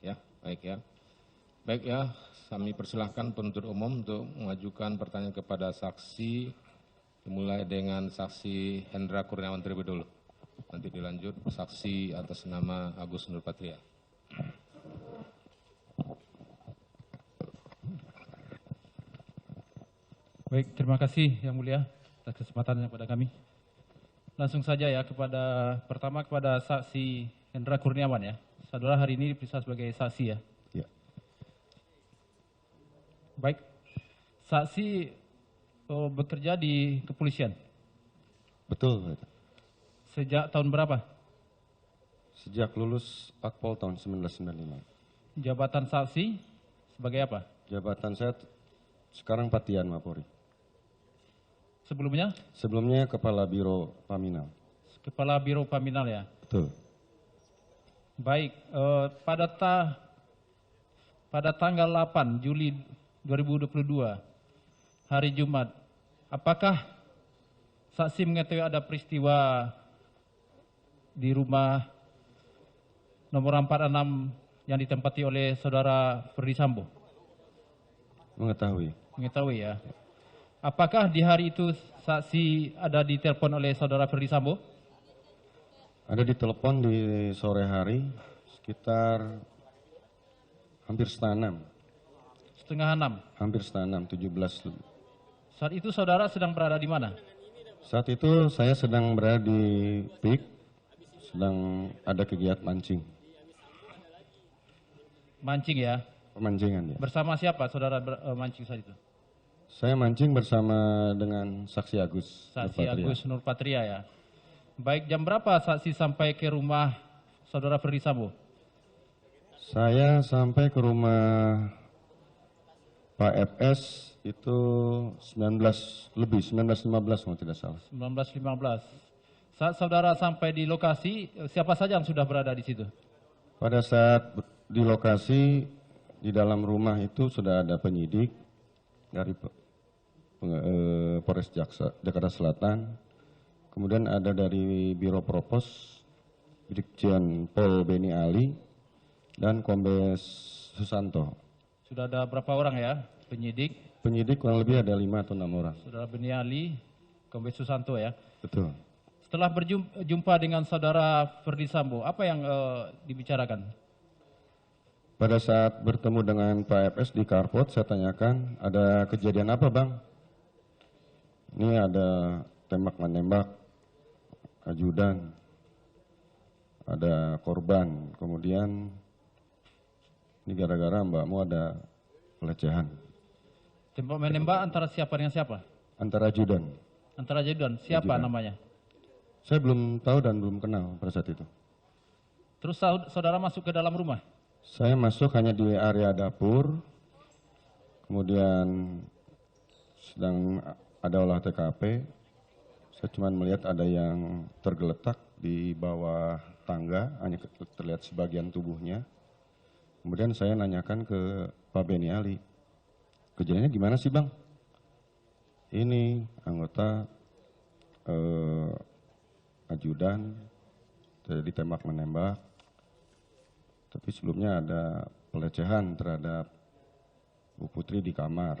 Ya, baik ya. Baik ya, kami persilahkan penuntut umum untuk mengajukan pertanyaan kepada saksi, dimulai dengan saksi Hendra Kurniawan terlebih dulu. Nanti dilanjut saksi atas nama Agus Nurpatria. Baik, terima kasih Yang Mulia atas kesempatannya kepada kami. Langsung saja ya pertama kepada saksi Hendra Kurniawan ya. Saudara hari ini diperiksa sebagai saksi ya. Ya. Baik, saksi bekerja di kepolisian. Betul, Pak. Sejak tahun berapa? Sejak lulus Akpol tahun 1995. Jabatan saksi sebagai apa? Jabatan saya sekarang Patian Mapori. Sebelumnya? Sebelumnya Kepala Biro Paminal. Kepala Biro Paminal ya. Betul. Baik, pada tanggal 8 Juli 2022, hari Jumat, apakah saksi mengetahui ada peristiwa di rumah nomor 46 yang ditempati oleh saudara Ferdy Sambo? Mengetahui. Mengetahui ya. Apakah di hari itu saksi ada ditelepon oleh saudara Ferdy Sambo? Ada ditelepon di sore hari sekitar hampir setengah 6. Setengah 6. Hampir setengah 6, 17 lebih. Saat itu saudara sedang berada di mana? Saat itu saya sedang berada di PIK, sedang ada kegiatan mancing. Mancing ya. Pemancingan ya. Bersama siapa saudara mancing saat itu? Saya mancing bersama dengan saksi Agus. Saksi Nurpatria. Agus Nurpatria ya. Baik, jam berapa saksi sampai ke rumah saudara Ferdy Sambo? Saya sampai ke rumah Pak FS itu 19.15 kalau tidak salah. 19.15. Saat saudara sampai di lokasi, siapa saja yang sudah berada di situ? Pada saat di lokasi, di dalam rumah itu sudah ada penyidik dari Polres Jakarta Selatan, kemudian ada dari Biro Propos, Brigjen Pol Beni Ali, dan Kombes Susanto. Sudah ada berapa orang ya penyidik? Penyidik kurang lebih ada 5 atau 6 orang. Saudara Beni Ali, Kombes Susanto ya. Betul. Setelah berjumpa dengan saudara Ferdy Sambo, apa yang dibicarakan? Pada saat bertemu dengan Pak FS di Carport, saya tanyakan, ada kejadian apa Bang? Ini ada tembak-menembak, ajudan, ada korban, kemudian ini gara-gara mbakmu ada pelecehan. Tembak-menembak antara siapa dengan siapa? Antara ajudan. Antara ajudan, siapa Ajudan. namanya? Saya belum tahu dan belum kenal pada saat itu. Terus saudara masuk ke dalam rumah? Saya masuk hanya di area dapur, kemudian sedang ada olah TKP. Saya cuma melihat ada yang tergeletak di bawah tangga, hanya terlihat sebagian tubuhnya. Kemudian saya nanyakan ke Pak Beni Ali, kejadiannya gimana sih Bang? Ini anggota ajudan ditembak menembak, tapi sebelumnya ada pelecehan terhadap Bu Putri di kamar.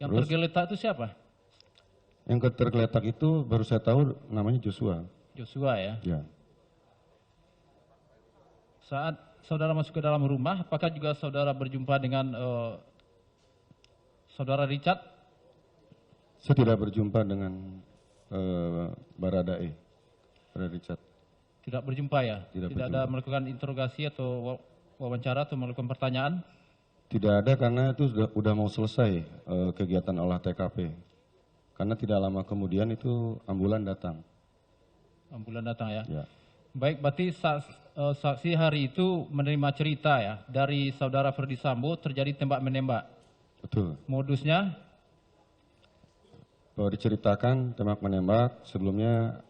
Yang tergeletak itu siapa? Yang tergeletak itu baru saya tahu namanya Joshua. Joshua ya. Ya. Saat saudara masuk ke dalam rumah, apakah juga saudara berjumpa dengan saudara Richard? Saya tidak berjumpa dengan Baradae, Barada Richard. Tidak berjumpa ya? Tidak ada berjumpa. melakukan interogasi atau wawancara atau melakukan pertanyaan? Tidak ada karena itu sudah mau selesai kegiatan olah TKP. Karena tidak lama kemudian itu ambulan datang. Ambulan datang ya? Ya. Baik, berarti saksi hari itu menerima cerita ya dari saudara Ferdy Sambo terjadi tembak-menembak. Betul. Modusnya? Bahwa diceritakan tembak-menembak sebelumnya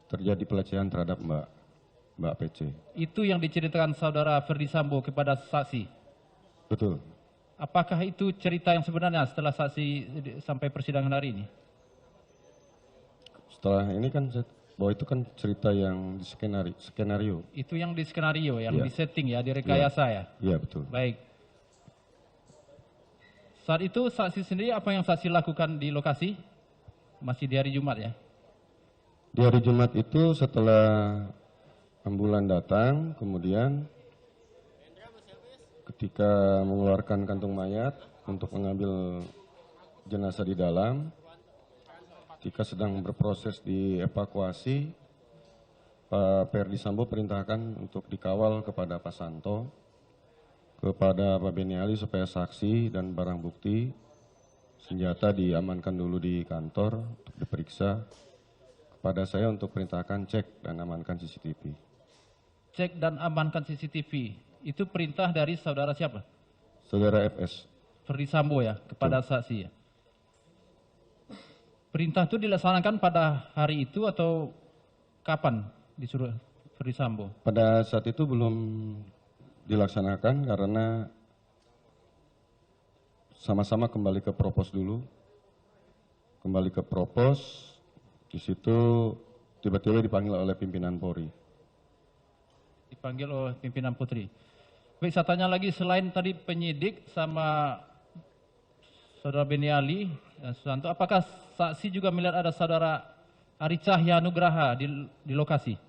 terjadi pelecehan terhadap Mbak PC. Itu yang diceritakan saudara Ferdy Sambo kepada saksi? Betul. Apakah itu cerita yang sebenarnya setelah saksi sampai persidangan hari ini? Setelah ini kan saya bahwa itu kan cerita yang di skenario. Itu yang di skenario, yang Iya. di setting ya, di rekayasa ya. Iya, betul. Baik. Saat itu saksi sendiri apa yang saksi lakukan di lokasi? Masih di hari Jumat ya? Di hari Jumat itu setelah ambulan datang, kemudian ketika mengeluarkan kantung mayat untuk mengambil jenazah di dalam, ketika sedang berproses dievakuasi, Pak Ferdi Sambo perintahkan untuk dikawal kepada Pak Santo, kepada Pak Beni Ali supaya saksi dan barang bukti, senjata diamankan dulu di kantor untuk diperiksa. Kepada saya untuk perintahkan cek dan amankan CCTV. Cek dan amankan CCTV. Itu perintah dari saudara siapa? Saudara FS. Ferdi Sambo ya, kepada saksi ya. Perintah itu dilaksanakan pada hari itu atau kapan disuruh Ferdi Sambo? Pada saat itu belum dilaksanakan karena sama-sama kembali ke propos dulu. Kembali ke propos, di situ tiba-tiba dipanggil oleh pimpinan Polri. Dipanggil oleh pimpinan Putri. Baik, saya tanya lagi, selain tadi penyidik sama saudara Beni Ali dan Susanto, apakah saksi juga melihat ada saudara Ari Cahya Nugraha di lokasi?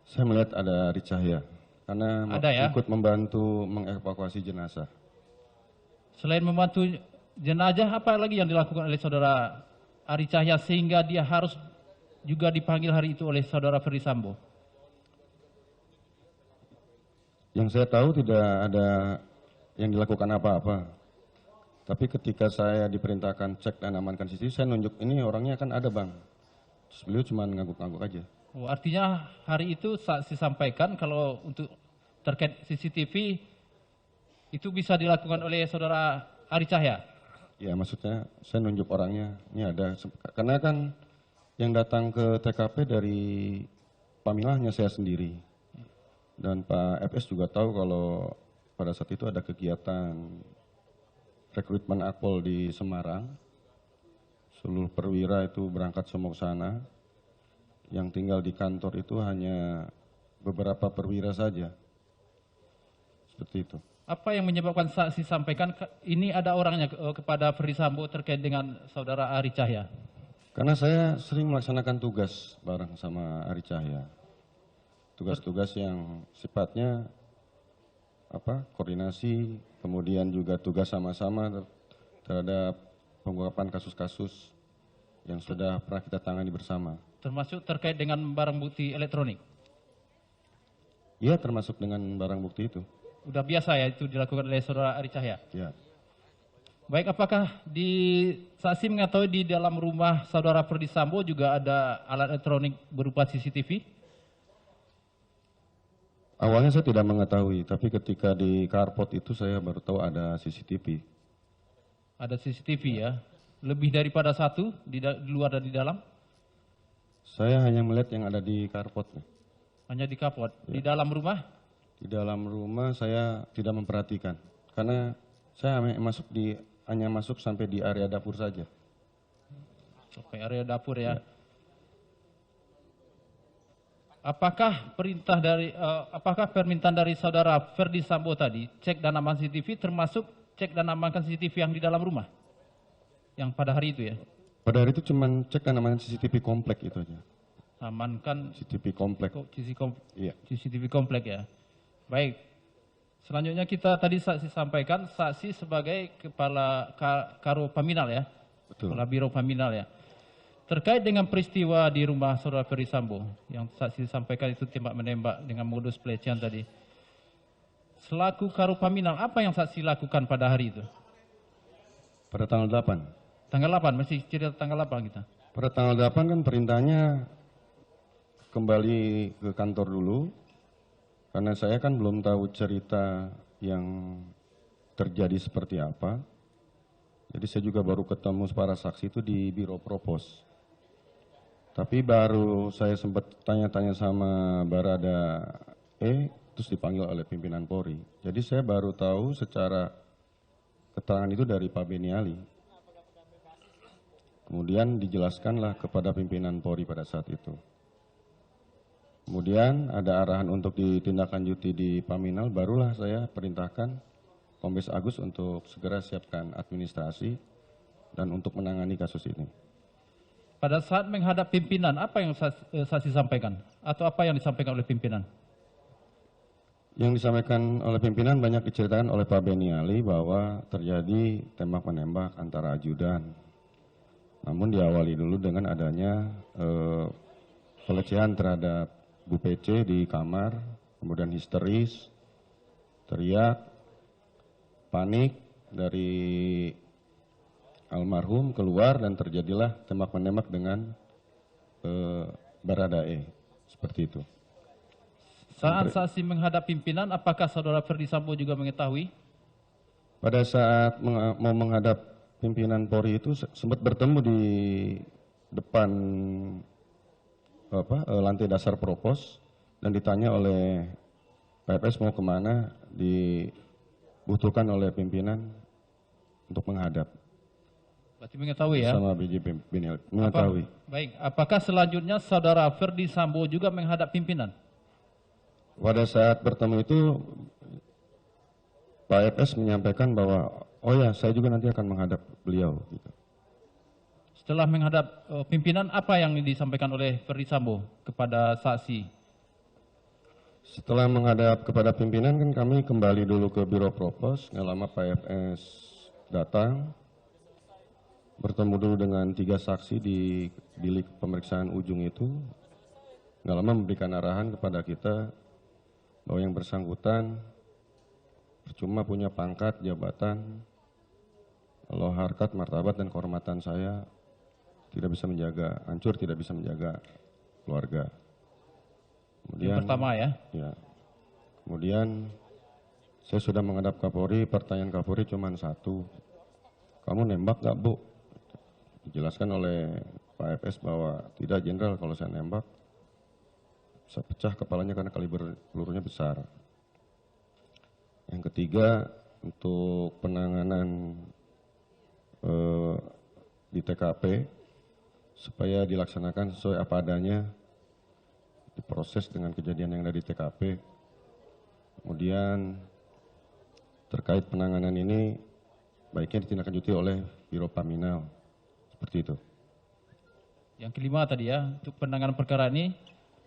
Saya melihat ada Ari Cahya karena Ada ya? ikut membantu mengevakuasi jenazah. Selain membantu jenazah, apa lagi yang dilakukan oleh saudara Ari Cahya sehingga dia harus juga dipanggil hari itu oleh saudara Ferdi Sambo? Yang saya tahu tidak ada yang dilakukan apa-apa. Tapi ketika saya diperintahkan cek dan amankan CCTV, saya nunjuk ini orangnya kan ada bang. Terus beliau cuma ngangguk-ngangguk aja. Oh, artinya hari itu saksi sampaikan kalau untuk terkait CCTV itu bisa dilakukan oleh saudara Ari Cahya. Ya maksudnya saya nunjuk orangnya, ini ada. Karena kan yang datang ke TKP dari Pamila hanya saya sendiri. Dan Pak FS juga tahu kalau pada saat itu ada kegiatan rekrutmen Akpol di Semarang. Seluruh perwira itu berangkat semua ke sana. Yang tinggal di kantor itu hanya beberapa perwira saja. Seperti itu. Apa yang menyebabkan saksi sampaikan ini ada orangnya kepada Ferdi Sambo terkait dengan saudara Ari Cahya? Karena saya sering melaksanakan tugas bareng sama Ari Cahya. Tugas-tugas yang sifatnya koordinasi, kemudian juga tugas sama-sama terhadap pengungkapan kasus-kasus yang sudah pernah kita tangani bersama. Termasuk terkait dengan barang bukti elektronik? Iya, termasuk dengan barang bukti itu. Udah biasa ya itu dilakukan oleh saudara Ari Cahya? Ya. Baik, apakah saksi mengetahui di dalam rumah saudara Ferdi Sambo juga ada alat elektronik berupa CCTV? Awalnya saya tidak mengetahui, tapi ketika di carport itu saya baru tahu ada CCTV. Ada CCTV ya? Lebih daripada satu di luar dan di dalam? Saya hanya melihat yang ada di carport. Hanya di kapot. Di dalam rumah? Di dalam rumah saya tidak memperhatikan, karena saya hanya masuk sampai di area dapur saja. Sampai area dapur ya. Apakah permintaan dari saudara Ferdi Sambo tadi cek dan amankan CCTV termasuk cek dan amankan CCTV yang di dalam rumah? Yang pada hari itu ya? Pada hari itu cuma cek dan amankan CCTV komplek itu aja. Amankan CCTV komplek. Iya. CCTV komplek ya. Baik. Selanjutnya kita tadi saksi sampaikan saksi sebagai kepala Karo Paminal ya. Betul. Kepala Biro Paminal ya. Terkait dengan peristiwa di rumah saudara Ferdi Sambo yang saksi sampaikan itu tembak menembak dengan modus pelecehan tadi. Selaku Karo Paminal, apa yang saksi lakukan pada hari itu? Pada tanggal 8. Tanggal 8, masih cerita tanggal 8 kita. Pada tanggal 8 kan perintahnya kembali ke kantor dulu, karena saya kan belum tahu cerita yang terjadi seperti apa. Jadi saya juga baru ketemu para saksi itu di Biro Propos. Tapi baru saya sempat tanya-tanya sama Barada terus dipanggil oleh pimpinan Polri. Jadi saya baru tahu secara keterangan itu dari Pak Beni Ali. Kemudian dijelaskanlah kepada pimpinan Polri pada saat itu. Kemudian ada arahan untuk ditindaklanjuti di Paminal, barulah saya perintahkan Kombes Agus untuk segera siapkan administrasi dan untuk menangani kasus ini. Pada saat menghadap pimpinan, apa yang saksi sampaikan? Atau apa yang disampaikan oleh pimpinan? Yang disampaikan oleh pimpinan banyak diceritakan oleh Pak Beniali bahwa terjadi tembak-menembak antara ajudan. Namun diawali dulu dengan adanya pelecehan terhadap Bu PC di kamar, kemudian histeris, teriak, panik dari almarhum keluar dan terjadilah tembak-menembak dengan Baradae, seperti itu. Saat saksi menghadap pimpinan, apakah saudara Ferdi Sambo juga mengetahui? Pada saat mau menghadap pimpinan Polri itu sempat bertemu di depan lantai dasar propos dan ditanya oleh PFS mau kemana, dibutuhkan oleh pimpinan untuk menghadap. Berarti mengetahui ya? Sama BJ Beniali, mengetahui. Baik, apakah selanjutnya saudara Ferdi Sambo juga menghadap pimpinan? Pada saat bertemu itu Pak FS menyampaikan bahwa oh ya saya juga nanti akan menghadap beliau. Gitu. Setelah menghadap pimpinan, apa yang disampaikan oleh Ferdi Sambo kepada saksi? Setelah menghadap kepada pimpinan kan kami kembali dulu ke Biro Propos, nggak lama Pak FS datang, bertemu dulu dengan 3 saksi di bilik pemeriksaan ujung itu, nggak lama memberikan arahan kepada kita bahwa yang bersangkutan percuma punya pangkat, jabatan, kalau harkat, martabat, dan kehormatan saya tidak bisa menjaga, hancur tidak bisa menjaga keluarga. Kemudian, Yang pertama ya? Ya. Kemudian saya sudah menghadap Kapolri, pertanyaan Kapolri cuma satu, kamu nembak nggak Bu? Dijelaskan oleh Pak FS bahwa tidak Jenderal, kalau saya nembak bisa pecah kepalanya karena kaliber pelurunya besar. Yang ketiga, untuk penanganan di TKP supaya dilaksanakan sesuai apa adanya, diproses dengan kejadian yang ada di TKP. Kemudian terkait penanganan ini baiknya ditindaklanjuti oleh Biro Paminal, seperti itu. Yang kelima tadi ya, untuk penanganan perkara ini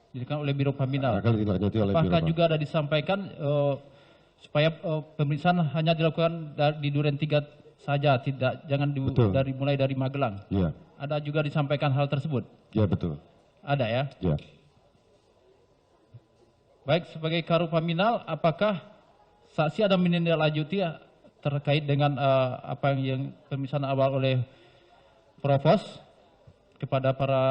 dilakukan oleh Biro Paminal. Akan ditindaklanjuti oleh Biro Apakah Paminal. juga ada disampaikan supaya pemeriksaan hanya dilakukan di Duren 3 saja, tidak jangan mulai dari Magelang? Iya. Ada juga disampaikan hal tersebut? Iya betul. Ada ya? Iya. Baik, sebagai Karu Paminal, apakah saksi ada menindaklanjuti terkait dengan apa yang pemeriksaan awal oleh Provos kepada para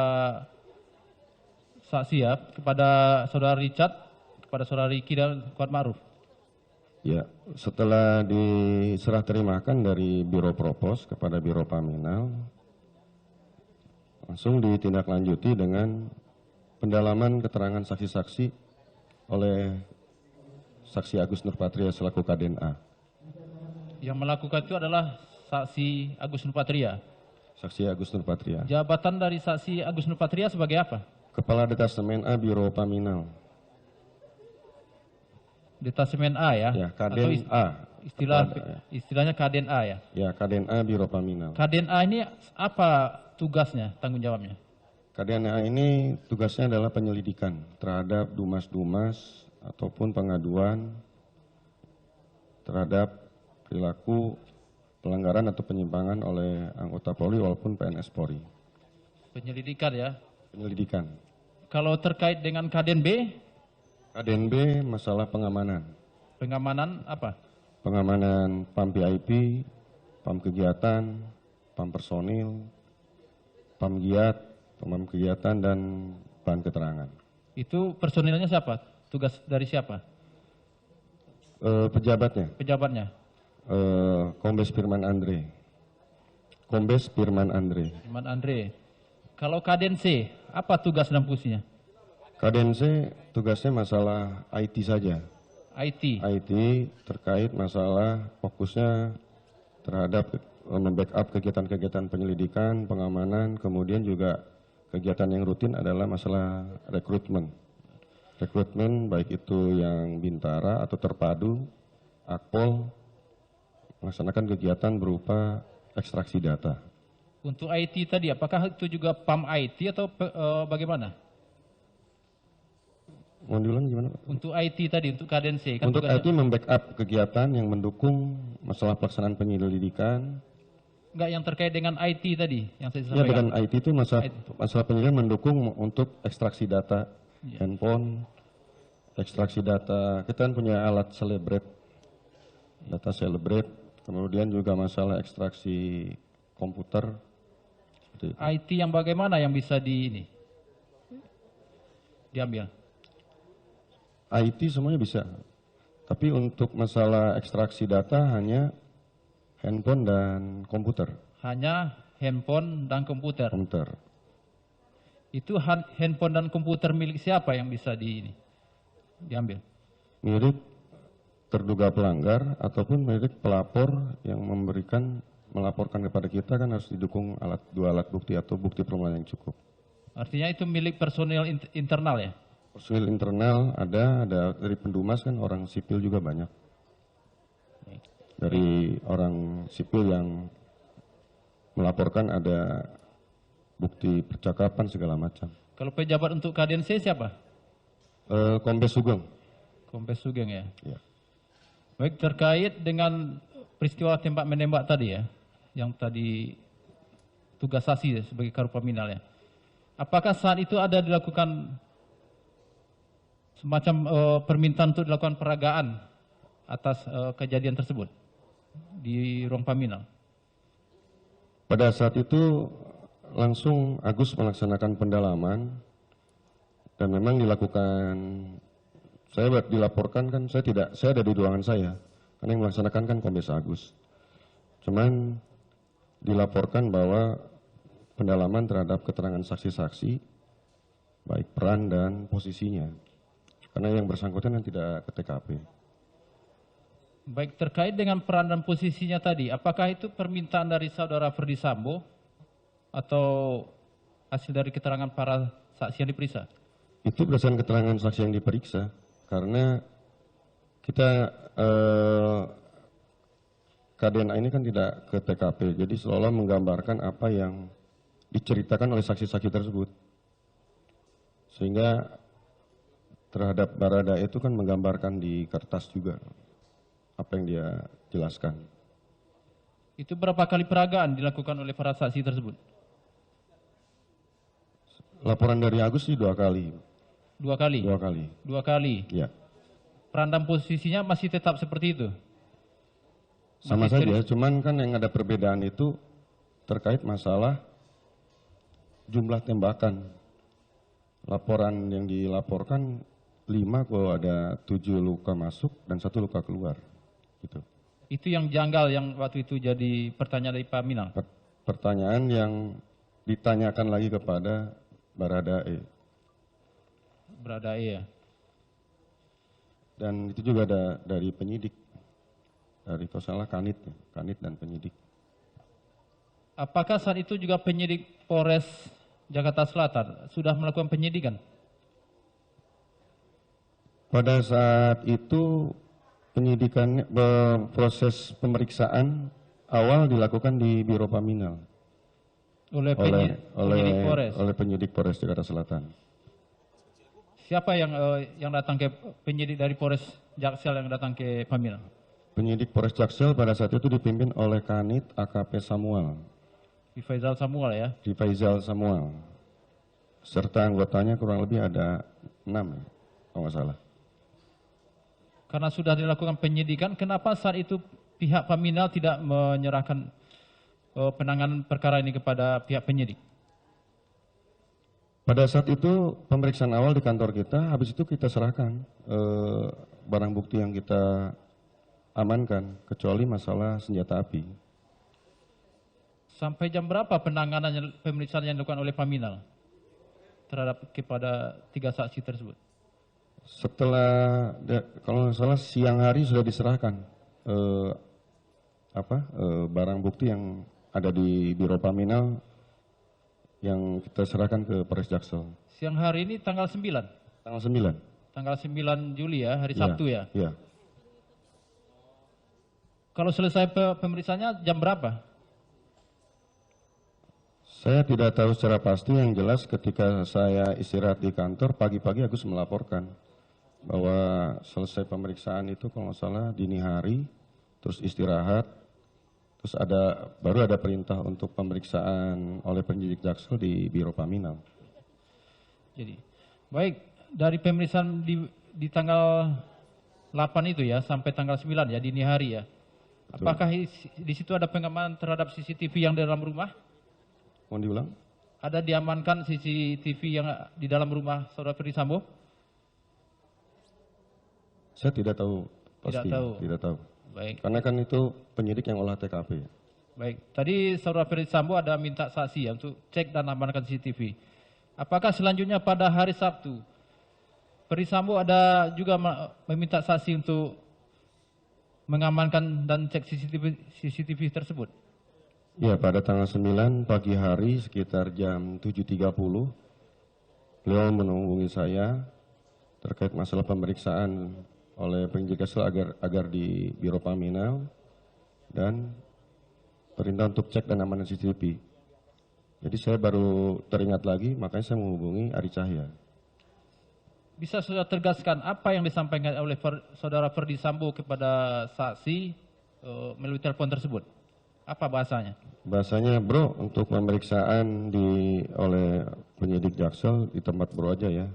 saksi ya, kepada saudara Richard, kepada saudara Riki dan Kuat Ma'ruf? Ya, setelah diserah terimakan dari Biro Propos kepada Biro Paminal, langsung ditindaklanjuti dengan pendalaman keterangan saksi-saksi oleh saksi Agus Nurpatria selaku Kaden A. Yang melakukan itu adalah saksi Agus Nurpatria. Saksi Agus Nurpatria. Jabatan dari saksi Agus Nurpatria sebagai apa? Kepala Detasemen A Biro Paminal. Detasemen A ya? Ya, Kaden A. Istilahnya Kaden A ya? Ya, Kaden A Biro Paminal. Kaden A ini apa tugasnya, tanggung jawabnya? Kaden A ini tugasnya adalah penyelidikan terhadap dumas-dumas ataupun pengaduan terhadap perilaku pelanggaran atau penyimpangan oleh anggota Polri walaupun PNS Polri. Penyelidikan ya? Penyelidikan. Kalau terkait dengan Kaden B? Kaden B masalah pengamanan. Pengamanan apa? Pengamanan PAM VIP, PAM kegiatan, PAM personil, PAM giat, PAM kegiatan, dan bahan keterangan. Itu personilnya siapa? Tugas dari siapa? Pejabatnya? Pejabatnya? Kombes Firman Andre. Kombes Firman Andre. Firman Andre. Kalau Kaden C, apa tugas dan fungsinya? Kaden C tugasnya masalah IT saja. IT. IT terkait masalah fokusnya terhadap membackup kegiatan-kegiatan penyelidikan, pengamanan, kemudian juga kegiatan yang rutin adalah masalah rekrutmen. rekrutmen baik itu yang Bintara atau terpadu, Akpol, melaksanakan kegiatan berupa ekstraksi data. Untuk IT tadi, apakah itu juga PAM IT atau bagaimana? Mohon diulang gimana Pak? Untuk IT tadi, untuk KDNC. Kan Untuk tugasnya- IT membackup kegiatan yang mendukung masalah pelaksanaan penyelidikan. Enggak, yang terkait dengan IT tadi, yang saya Ya, sampaikan. dengan IT itu masalah penyelidikan mendukung untuk ekstraksi data handphone, ekstraksi data. Kita kan punya alat Celebrate, data Celebrate. Kemudian juga masalah ekstraksi komputer. Seperti itu. IT yang bagaimana yang bisa diambil? IT semuanya bisa. Tapi untuk masalah ekstraksi data hanya handphone dan komputer. Hanya handphone dan komputer. Komputer. Itu handphone dan komputer milik siapa yang bisa diambil? Milik terduga pelanggar ataupun milik pelapor yang melaporkan kepada kita kan harus didukung dua alat bukti atau bukti permulaan yang cukup. Artinya itu milik personil internal ya? Personil internal ada dari Pendumas kan orang sipil juga banyak. Dari orang sipil yang melaporkan ada bukti percakapan segala macam. Kalau pejabat untuk KDNC siapa? Kombes Sugeng. Kombes Sugeng ya? Ya. Baik, terkait dengan peristiwa tembak menembak tadi ya, yang tadi tugas saksi sebagai Karopaminal ya. Apakah saat itu ada dilakukan semacam permintaan untuk dilakukan peragaan atas kejadian tersebut di ruang Paminal? Pada saat itu langsung Agus melaksanakan pendalaman dan memang dilakukan. Saya dilaporkan kan saya ada di ruangan saya karena yang melaksanakan kan Kombes Agus. Cuman dilaporkan bahwa pendalaman terhadap keterangan saksi-saksi baik peran dan posisinya. Karena yang bersangkutan yang tidak ke TKP. Baik, terkait dengan peran dan posisinya tadi, apakah itu permintaan dari saudara Ferdi Sambo atau hasil dari keterangan para saksi yang diperiksa? Itu berdasarkan keterangan saksi yang diperiksa, karena kita KDNA ini kan tidak ke TKP, jadi seolah menggambarkan apa yang diceritakan oleh saksi-saksi tersebut. Sehingga terhadap Barada itu kan menggambarkan di kertas juga apa yang dia jelaskan. Itu berapa kali peragaan dilakukan oleh para saksi tersebut? Laporan dari Agus sih 2 kali. 2 kali? 2 kali. 2 kali. Ya. Peran dan posisinya masih tetap seperti itu? Sama Masih saja, cuman kan yang ada perbedaan itu terkait masalah jumlah tembakan. Laporan yang dilaporkan 5 kok ada 7 luka masuk dan 1 luka keluar. Gitu. Itu yang janggal yang waktu itu jadi pertanyaan dari Pak Minal? Pertanyaan yang ditanyakan lagi kepada Baradae. Baradae ya? Dan itu juga ada dari penyidik. Dari kalau salah Kanit dan penyidik. Apakah saat itu juga penyidik Polres Jakarta Selatan sudah melakukan penyidikan? Pada saat itu penyidikan proses pemeriksaan awal dilakukan di Biro Paminal Oleh penyidik Polres? oleh penyidik Polres Jakarta Selatan. Siapa yang datang ke penyidik dari Polres Jaksel yang datang ke Paminal? Penyidik Polres Jaksel pada saat itu dipimpin oleh Kanit AKP Samuel. Di Faizal Samuel ya? Di Faizal Samuel. Serta anggotanya kurang lebih ada 6 ya, kalau nggak salah. Karena sudah dilakukan penyidikan, kenapa saat itu pihak Paminal tidak menyerahkan penanganan perkara ini kepada pihak penyidik? Pada saat itu pemeriksaan awal di kantor kita, habis itu kita serahkan barang bukti yang kita amankan, kecuali masalah senjata api. Sampai jam berapa penanganan pemeriksaan yang dilakukan oleh Paminal terhadap kepada 3 saksi tersebut? Setelah, kalau nggak salah siang hari sudah diserahkan barang bukti yang ada di Biro Paminal yang kita serahkan ke Polres Jaksel. Siang hari ini tanggal 9? Tanggal 9. Tanggal 9 Juli ya, hari Iya, Sabtu ya. Iya. Kalau selesai pemeriksaannya jam berapa? Saya tidak tahu secara pasti, yang jelas ketika saya istirahat di kantor, pagi-pagi Agus melaporkan bahwa selesai pemeriksaan itu kalau nggak salah dini hari, terus istirahat, terus baru ada perintah untuk pemeriksaan oleh penyidik Jaksel di Biro Paminal. Jadi, baik, dari pemeriksaan di tanggal 8 itu ya, sampai tanggal 9 ya, dini hari ya. Apakah di situ ada pengamanan terhadap CCTV yang di dalam rumah? Mohon diulang? Ada diamankan CCTV yang di dalam rumah Saudara Ferdi Sambo? Saya tidak tahu pasti. Tidak tahu. Baik. Karena kan itu penyidik yang olah TKP. Baik. Tadi Saudara Ferdi Sambo ada minta saksi ya untuk cek dan amankan CCTV. Apakah selanjutnya pada hari Sabtu Ferdi Sambo ada juga meminta saksi untuk mengamankan dan cek CCTV tersebut? Ya, pada tanggal 9 pagi hari sekitar jam 7.30, beliau menghubungi saya terkait masalah pemeriksaan oleh penyidik Jaksel agar di Biro Paminal dan perintah untuk cek dan amankan CCTV. Jadi saya baru teringat lagi, makanya saya menghubungi Ari Cahya. Bisa sudah tergaskan apa yang disampaikan oleh Saudara Ferdi Sambo kepada saksi melalui telepon tersebut? Apa bahasanya? Bahasanya, bro, untuk pemeriksaan oleh penyidik Jaksel di tempat bro aja ya.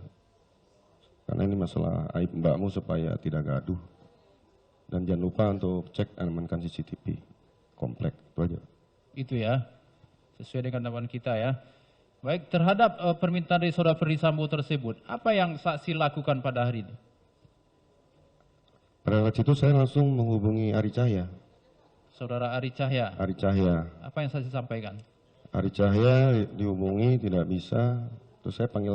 Karena ini masalah aib mbakmu supaya tidak gaduh. Dan jangan lupa untuk cek dan amankan CCTV komplek, itu aja. Itu ya, sesuai dengan dakwaan kita ya. Baik, terhadap permintaan dari Saudara Ferdi Sambo tersebut, apa yang saksi lakukan pada hari ini? Pada waktu itu saya langsung menghubungi Ari Cahya. Saudara Ari Cahya. Ari Cahya. Apa yang saksi sampaikan? Ari Cahya dihubungi tidak bisa, terus saya panggil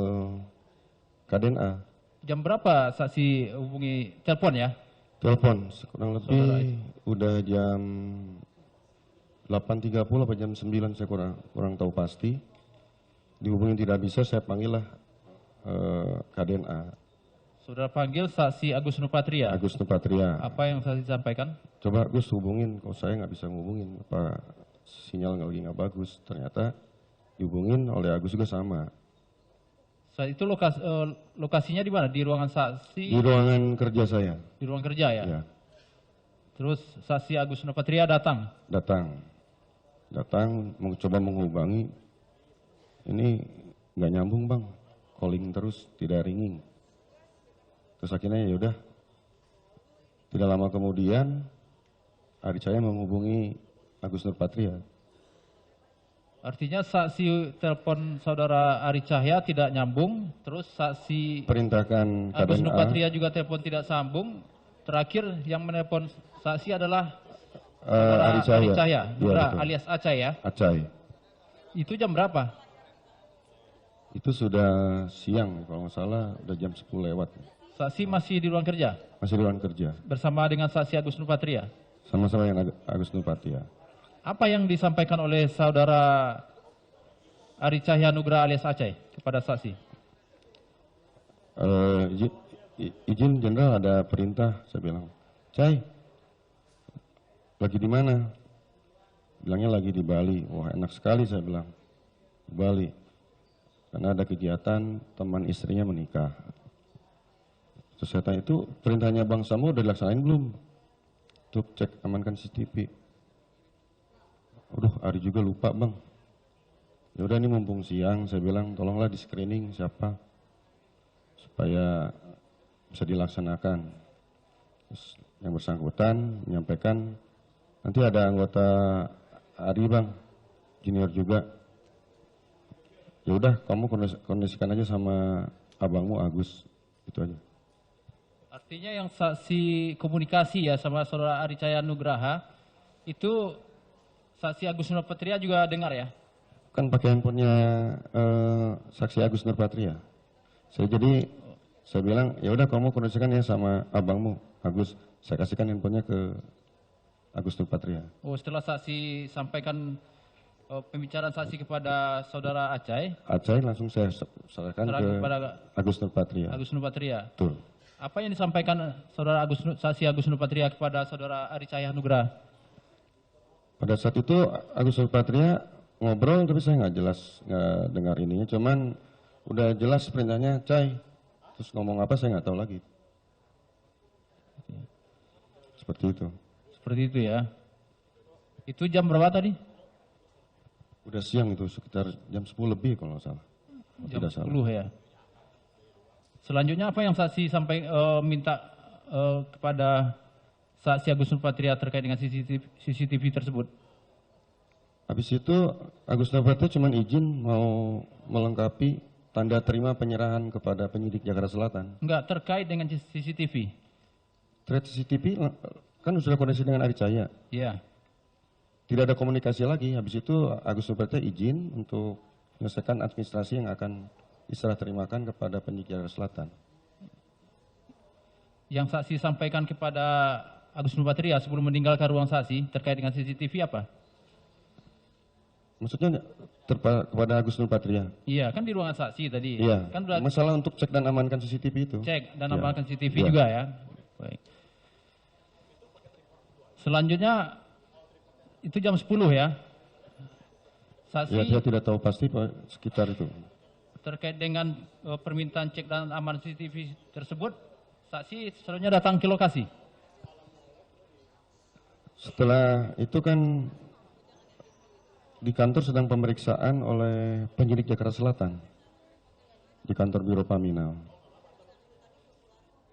KDNA. Jam berapa saksi hubungi telepon ya? Telepon, kurang lebih udah jam 8.30 atau jam 9, saya kurang tahu pasti. Dihubungi tidak bisa, saya panggil lah KDNA. Saudara panggil saksi Agus Nurpatria. Agus Nurpatria. Apa yang saksi sampaikan? Coba Agus hubungin, kalau saya nggak bisa ngubungin, apa sinyal lagi nggak bagus. Ternyata dihubungin oleh Agus juga sama. Saat itu lokasinya di mana? Di ruangan saksi? Di ruangan kerja saya. Di ruang kerja ya? Ya, Terus saksi Agus Nurpatria datang? datang mencoba menghubungi. Ini nggak nyambung bang, calling terus, tidak ringing. Terus akhirnya ya udah. Tidak lama kemudian Ari Cahya menghubungi Agus Nurpatria. Artinya saksi telepon Saudara Ari Cahya tidak nyambung, terus saksi Perintahkan Agus KDNA. Nurpatria juga telepon tidak sambung. Terakhir yang menelpon saksi adalah Ari Cahya. Nugra betul. alias Acai ya. Acai. Itu jam berapa? Itu sudah siang, kalau nggak salah udah jam 10 lewat. Saksi masih di ruang kerja Masih di ruang kerja. bersama dengan saksi Agus Nurpatria. Sama-sama yang Agus Nurpatria. Apa yang disampaikan oleh Saudara Ari Cahya Nugra alias Acai kepada saksi? Izin jenderal, ada perintah, saya bilang. Cai, lagi di mana? Bilangnya lagi di Bali. Wah enak sekali, saya bilang. Di Bali. Karena ada kegiatan teman istrinya menikah. Terus saya tanya, itu perintahnya Bang Sambo udah dilaksanain belum? Untuk cek amankan CCTV. Aduh, Ari juga lupa bang. Ya udah ini mumpung siang, saya bilang tolonglah di screening siapa supaya bisa dilaksanakan. Terus yang bersangkutan menyampaikan nanti ada anggota Ari bang, junior juga. Ya udah kamu kondisikan aja sama abangmu Agus, itu aja. Artinya yang saksi komunikasi ya sama Saudara Ari Cahya Nugraha itu saksi Agus Nurpatria juga dengar ya? Kan pakai handphonenya saksi Agus Nurpatria. Saya bilang ya udah kamu kondisikan ya sama abangmu Agus. Saya kasihkan handphonenya ke Agus Nurpatria. Oh, setelah saksi sampaikan pembicaraan saksi kepada Saudara Acai Acai langsung saya serahkan ke kepada Agus Nurpatria. Agus Nurpatria. Betul. Apa yang disampaikan saudara saksi Agus Nurpatria kepada saudara Ari Cahya Nugraha? Pada saat itu Agus Nurpatria ngobrol tapi saya nggak jelas, nggak dengar ininya. Cuman udah jelas perintahnya Cai. Terus ngomong apa saya nggak tahu lagi. Seperti itu. Seperti itu ya. Itu jam berapa tadi? Udah siang itu sekitar jam 10 lebih kalau nggak salah. Jam Tidak 10 salah. ya. Selanjutnya apa yang saksi sampai minta kepada saksi Agus Nurpatria terkait dengan CCTV tersebut? Habis itu Agus Nurpatria cuma izin mau melengkapi tanda terima penyerahan kepada penyidik Jakarta Selatan. Enggak, terkait dengan CCTV. Terkait CCTV kan sudah koordinasi dengan Ari Cahya. Iya. Tidak ada komunikasi lagi. Habis itu Agus Nurpatria izin untuk menyelesaikan administrasi yang akan diserah terimakan kepada penyidik Jakarta Selatan. Yang saksi sampaikan kepada Agus Nurpatria sebelum meninggalkan ruang saksi terkait dengan CCTV apa? Maksudnya kepada Agus Nurpatria? Iya, kan di ruangan saksi tadi. Iya. Kan sudah Masalah untuk cek dan amankan CCTV itu. cek dan Iya. amankan CCTV Iya. juga ya. Baik. Selanjutnya itu jam 10 ya. Saksi Ya, saya tidak tahu pasti Pak, sekitar itu. terkait dengan permintaan cek dan aman CCTV tersebut, saksi selanjutnya datang ke lokasi. Setelah itu kan di kantor sedang pemeriksaan oleh penyidik Jakarta Selatan di kantor Biro Paminal.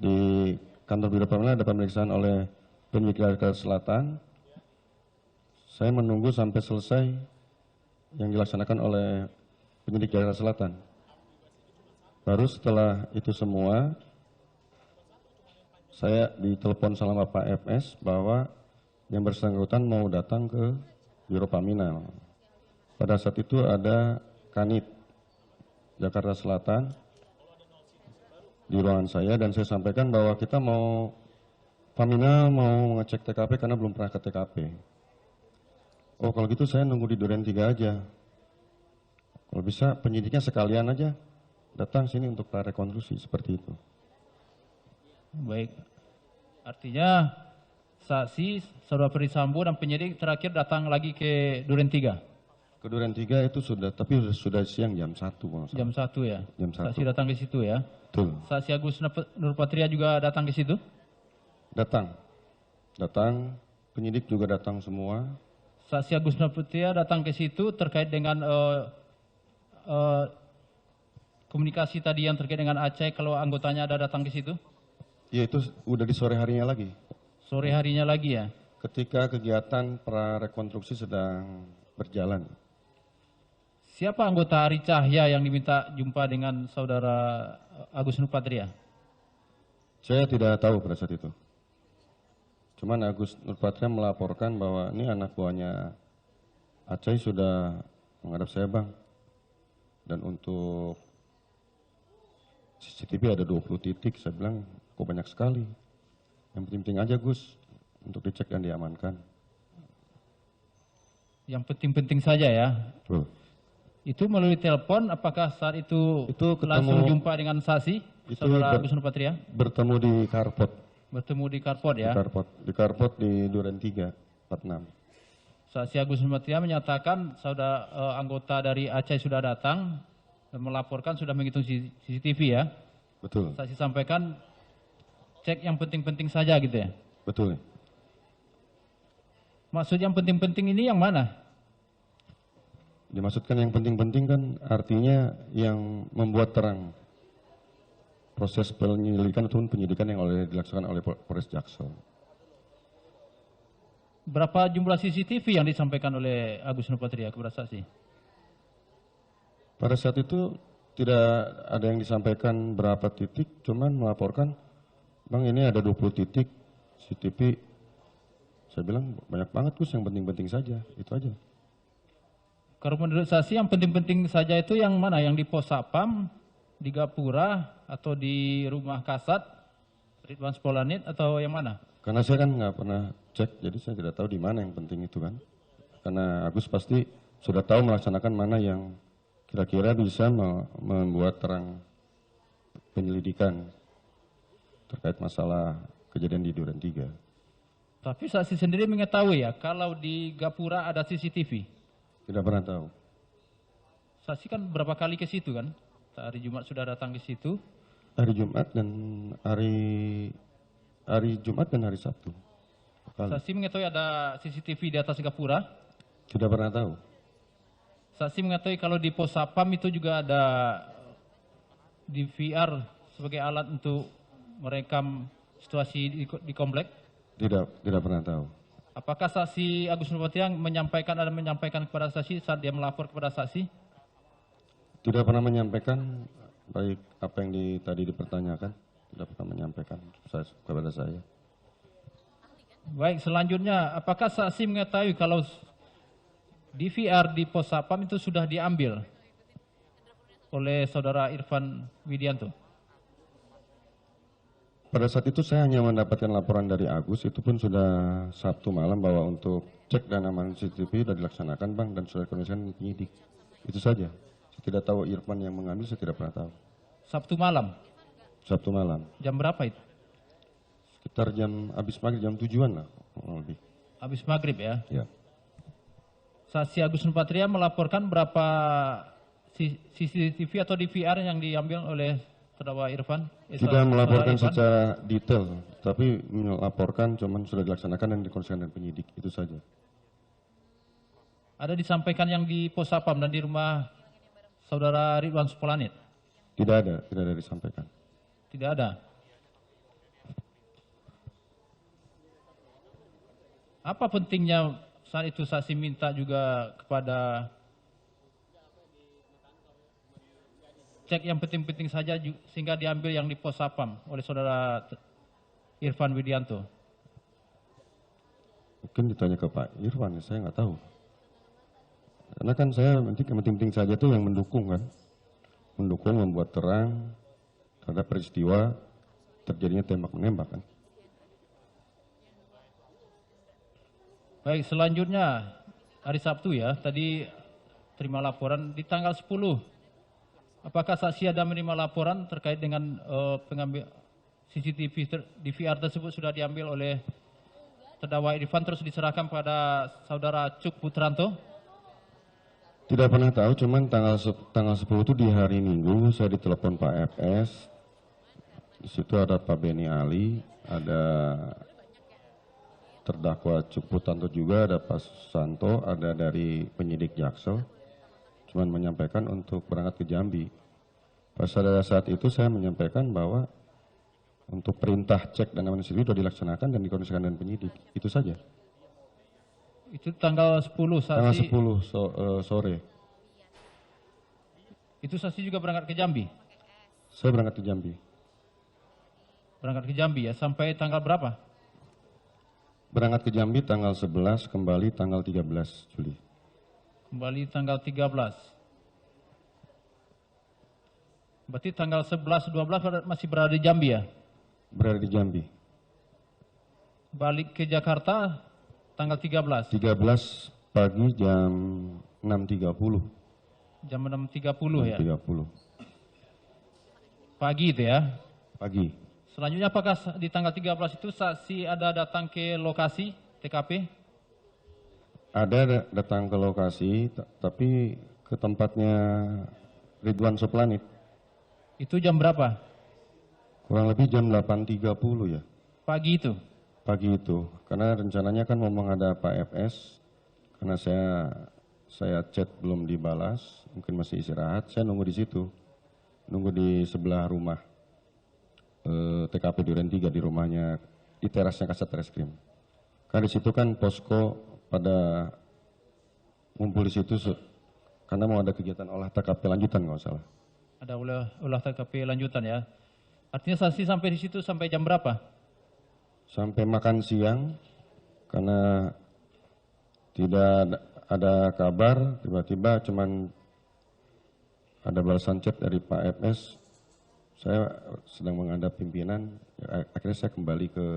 Di kantor Biro Paminal ada pemeriksaan oleh penyidik Jakarta Selatan. Saya menunggu sampai selesai yang dilaksanakan oleh penyidik Jakarta Selatan. Baru setelah itu semua, saya ditelepon sama Pak FS bahwa yang bersangkutan mau datang ke Biro Paminal. Pada saat itu ada Kanit Jakarta Selatan di ruangan saya dan saya sampaikan bahwa kita mau Paminal mau mengecek TKP karena belum pernah ke TKP. Oh kalau gitu saya nunggu di Duren 3 aja. Kalau bisa penyidiknya sekalian aja datang sini untuk prarekonstruksi seperti itu. Baik. Artinya saksi saudara Ferdi Sambo dan penyidik terakhir datang lagi ke Duren 3. Ke Duren 3 itu sudah, tapi sudah siang jam 1. Jam 1 ya. Jam 1. Saksi datang ke situ ya. Betul. Saksi Agus Nurpatria juga datang ke situ. Datang. Datang, penyidik juga datang semua. Saksi Agus Nurpatria datang ke situ terkait dengan komunikasi tadi yang terkait dengan Aceh kalau anggotanya ada datang ke situ. Ya itu udah di sore harinya lagi. Sore harinya lagi ya. Ketika kegiatan prarekonstruksi sedang berjalan. Siapa anggota Ari Cahya yang diminta jumpa dengan saudara Agus Nurpatria? Saya tidak tahu pada saat itu. Cuman Agus Nurpatria melaporkan bahwa ini anak buahnya Aceh sudah menghadap saya bang. Dan untuk CCTV ada 20 titik. Saya bilang kok banyak sekali. Yang penting-penting aja Gus untuk dicek dan diamankan. Yang penting-penting saja ya. Tuh. Itu melalui telepon, apakah saat itu langsung jumpa dengan saksi, saudara Agus Nurpatria? Bertemu di Karpot. Bertemu di Karpot ya? Di Karpot di Duren 3, 46. Saksi Agus Nurpatria menyatakan saudara anggota dari Aceh sudah datang dan melaporkan sudah menghitung CCTV ya? Betul. Saksi sampaikan cek yang penting-penting saja gitu ya? Betul. Maksud yang penting-penting ini yang mana? Dimaksudkan yang penting-penting kan artinya yang membuat terang proses penyelidikan ataupun penyidikan yang dilaksanakan oleh Polres Jaksel. Berapa jumlah CCTV yang disampaikan oleh Agus Nurpatria kepada saksi? Pada saat itu tidak ada yang disampaikan berapa titik, cuman melaporkan, Bang ini ada 20 titik CCTV. Saya bilang banyak banget Gus, yang penting-penting saja, itu aja. Kalau menurut saksi yang penting-penting saja itu yang mana? Yang di Pos Sapam, di Gapura, atau di Rumah Kasat, Ridwan Spolanit, atau yang mana? Karena saya kan nggak pernah cek, jadi saya tidak tahu di mana yang penting itu kan. Karena Agus pasti sudah tahu melaksanakan mana yang kira-kira bisa membuat terang penyelidikan. terkait masalah kejadian di Duren 3. Tapi saksi sendiri mengetahui ya kalau di Gapura ada CCTV. Tidak pernah tahu. Saksi kan berapa kali ke situ kan? Hari Jumat sudah datang ke situ. Hari Jumat dan hari Jumat dan hari Sabtu. Kali. Saksi mengetahui ada CCTV di atas Gapura. Tidak pernah tahu. Saksi mengetahui kalau di pos Sapam itu juga ada DVR sebagai alat untuk merekam situasi di komplek. Tidak pernah tahu. Apakah saksi Agus Nurpatria menyampaikan kepada saksi saat dia melapor kepada saksi? Tidak pernah menyampaikan, baik apa yang tadi dipertanyakan, tidak pernah menyampaikan kepada saya. Baik, selanjutnya apakah saksi mengetahui kalau DVR di pos Sapam itu sudah diambil oleh saudara Irfan Widianto? Pada saat itu saya hanya mendapatkan laporan dari Agus, itu pun sudah Sabtu malam bahwa untuk cek dan aman CCTV sudah dilaksanakan Bang dan sudah dikoordinasikan penyidik. Itu saja. Saya tidak tahu Irfan yang mengambil, saya tidak pernah tahu. Sabtu malam? Sabtu malam. Jam berapa itu? Sekitar habis maghrib, jam 7-an lah. Lebih. Habis maghrib ya? Ya. Saksi Agus Nurpatria melaporkan berapa CCTV atau DVR yang diambil oleh terdakwa Irfan? Tidak melaporkan secara detail, tapi melaporkan cuman sudah dilaksanakan dan dikoordinasikan dengan penyidik, itu saja. Ada disampaikan yang di pos Sapam dan di rumah saudara Ridwan Suplanit? Tidak ada disampaikan. Tidak ada. Apa pentingnya saat itu saksi minta juga kepada cek yang penting-penting saja sehingga diambil yang di pos Sapam oleh saudara Irfan Widianto? Mungkin ditanya ke Pak Irfan, saya nggak tahu. Karena kan saya nanti yang penting-penting saja tuh yang mendukung kan. Mendukung, membuat terang terhadap peristiwa terjadinya tembak-menembak kan. Baik, selanjutnya hari Sabtu ya, tadi terima laporan di tanggal 10. Apakah saksi ada menerima laporan terkait dengan pengambil CCTV DVR tersebut sudah diambil oleh terdakwa Irfan terus diserahkan pada saudara Cuk Putranto? Tidak pernah tahu, cuman tanggal 10 itu di hari Minggu saya ditelepon Pak FS. Di situ ada Pak Beni Ali, ada terdakwa Cuk Putranto juga, ada Pak Susanto, ada dari penyidik Jaksel. Cuman menyampaikan untuk berangkat ke Jambi. Pada saat itu saya menyampaikan bahwa untuk perintah cek dan aman sendiri sudah dilaksanakan dan dikoordinasikan dengan penyidik. Itu saja. Itu tanggal 10 saksi. Tanggal 10 sore. Itu saksi juga berangkat ke Jambi? Saya berangkat ke Jambi. Berangkat ke Jambi ya, sampai tanggal berapa? Berangkat ke Jambi tanggal 11, kembali tanggal 13 Juli. Kembali tanggal 13. Berarti tanggal 11, 12 masih berada di Jambi ya? Berada di Jambi. Balik ke Jakarta tanggal 13. 13 pagi jam 6.30. Jam 6.30 ya? 6.30. Pagi itu ya? Pagi. Selanjutnya apakah di tanggal 13 itu saksi ada datang ke lokasi TKP? Ada datang ke lokasi, tapi ke tempatnya Ridwan Suplanit. Itu jam berapa? Kurang lebih jam 8.30 ya. Pagi itu? Pagi itu, karena rencananya kan mau menghadap Pak FS, karena saya chat belum dibalas, mungkin masih istirahat, saya nunggu di situ, nunggu di sebelah rumah TKP Duren 3 di rumahnya, di terasnya Kasat Reskrim. Karena di situ kan posko pada ngumpul di situ, karena mau ada kegiatan olah TKP lanjutan kalau salah. Ada olah TKP lanjutan ya. Artinya saksi sampai di situ sampai jam berapa? Sampai makan siang, karena tidak ada kabar, tiba-tiba cuman ada balasan chat dari Pak FS, saya sedang menghadap pimpinan, akhirnya saya kembali ke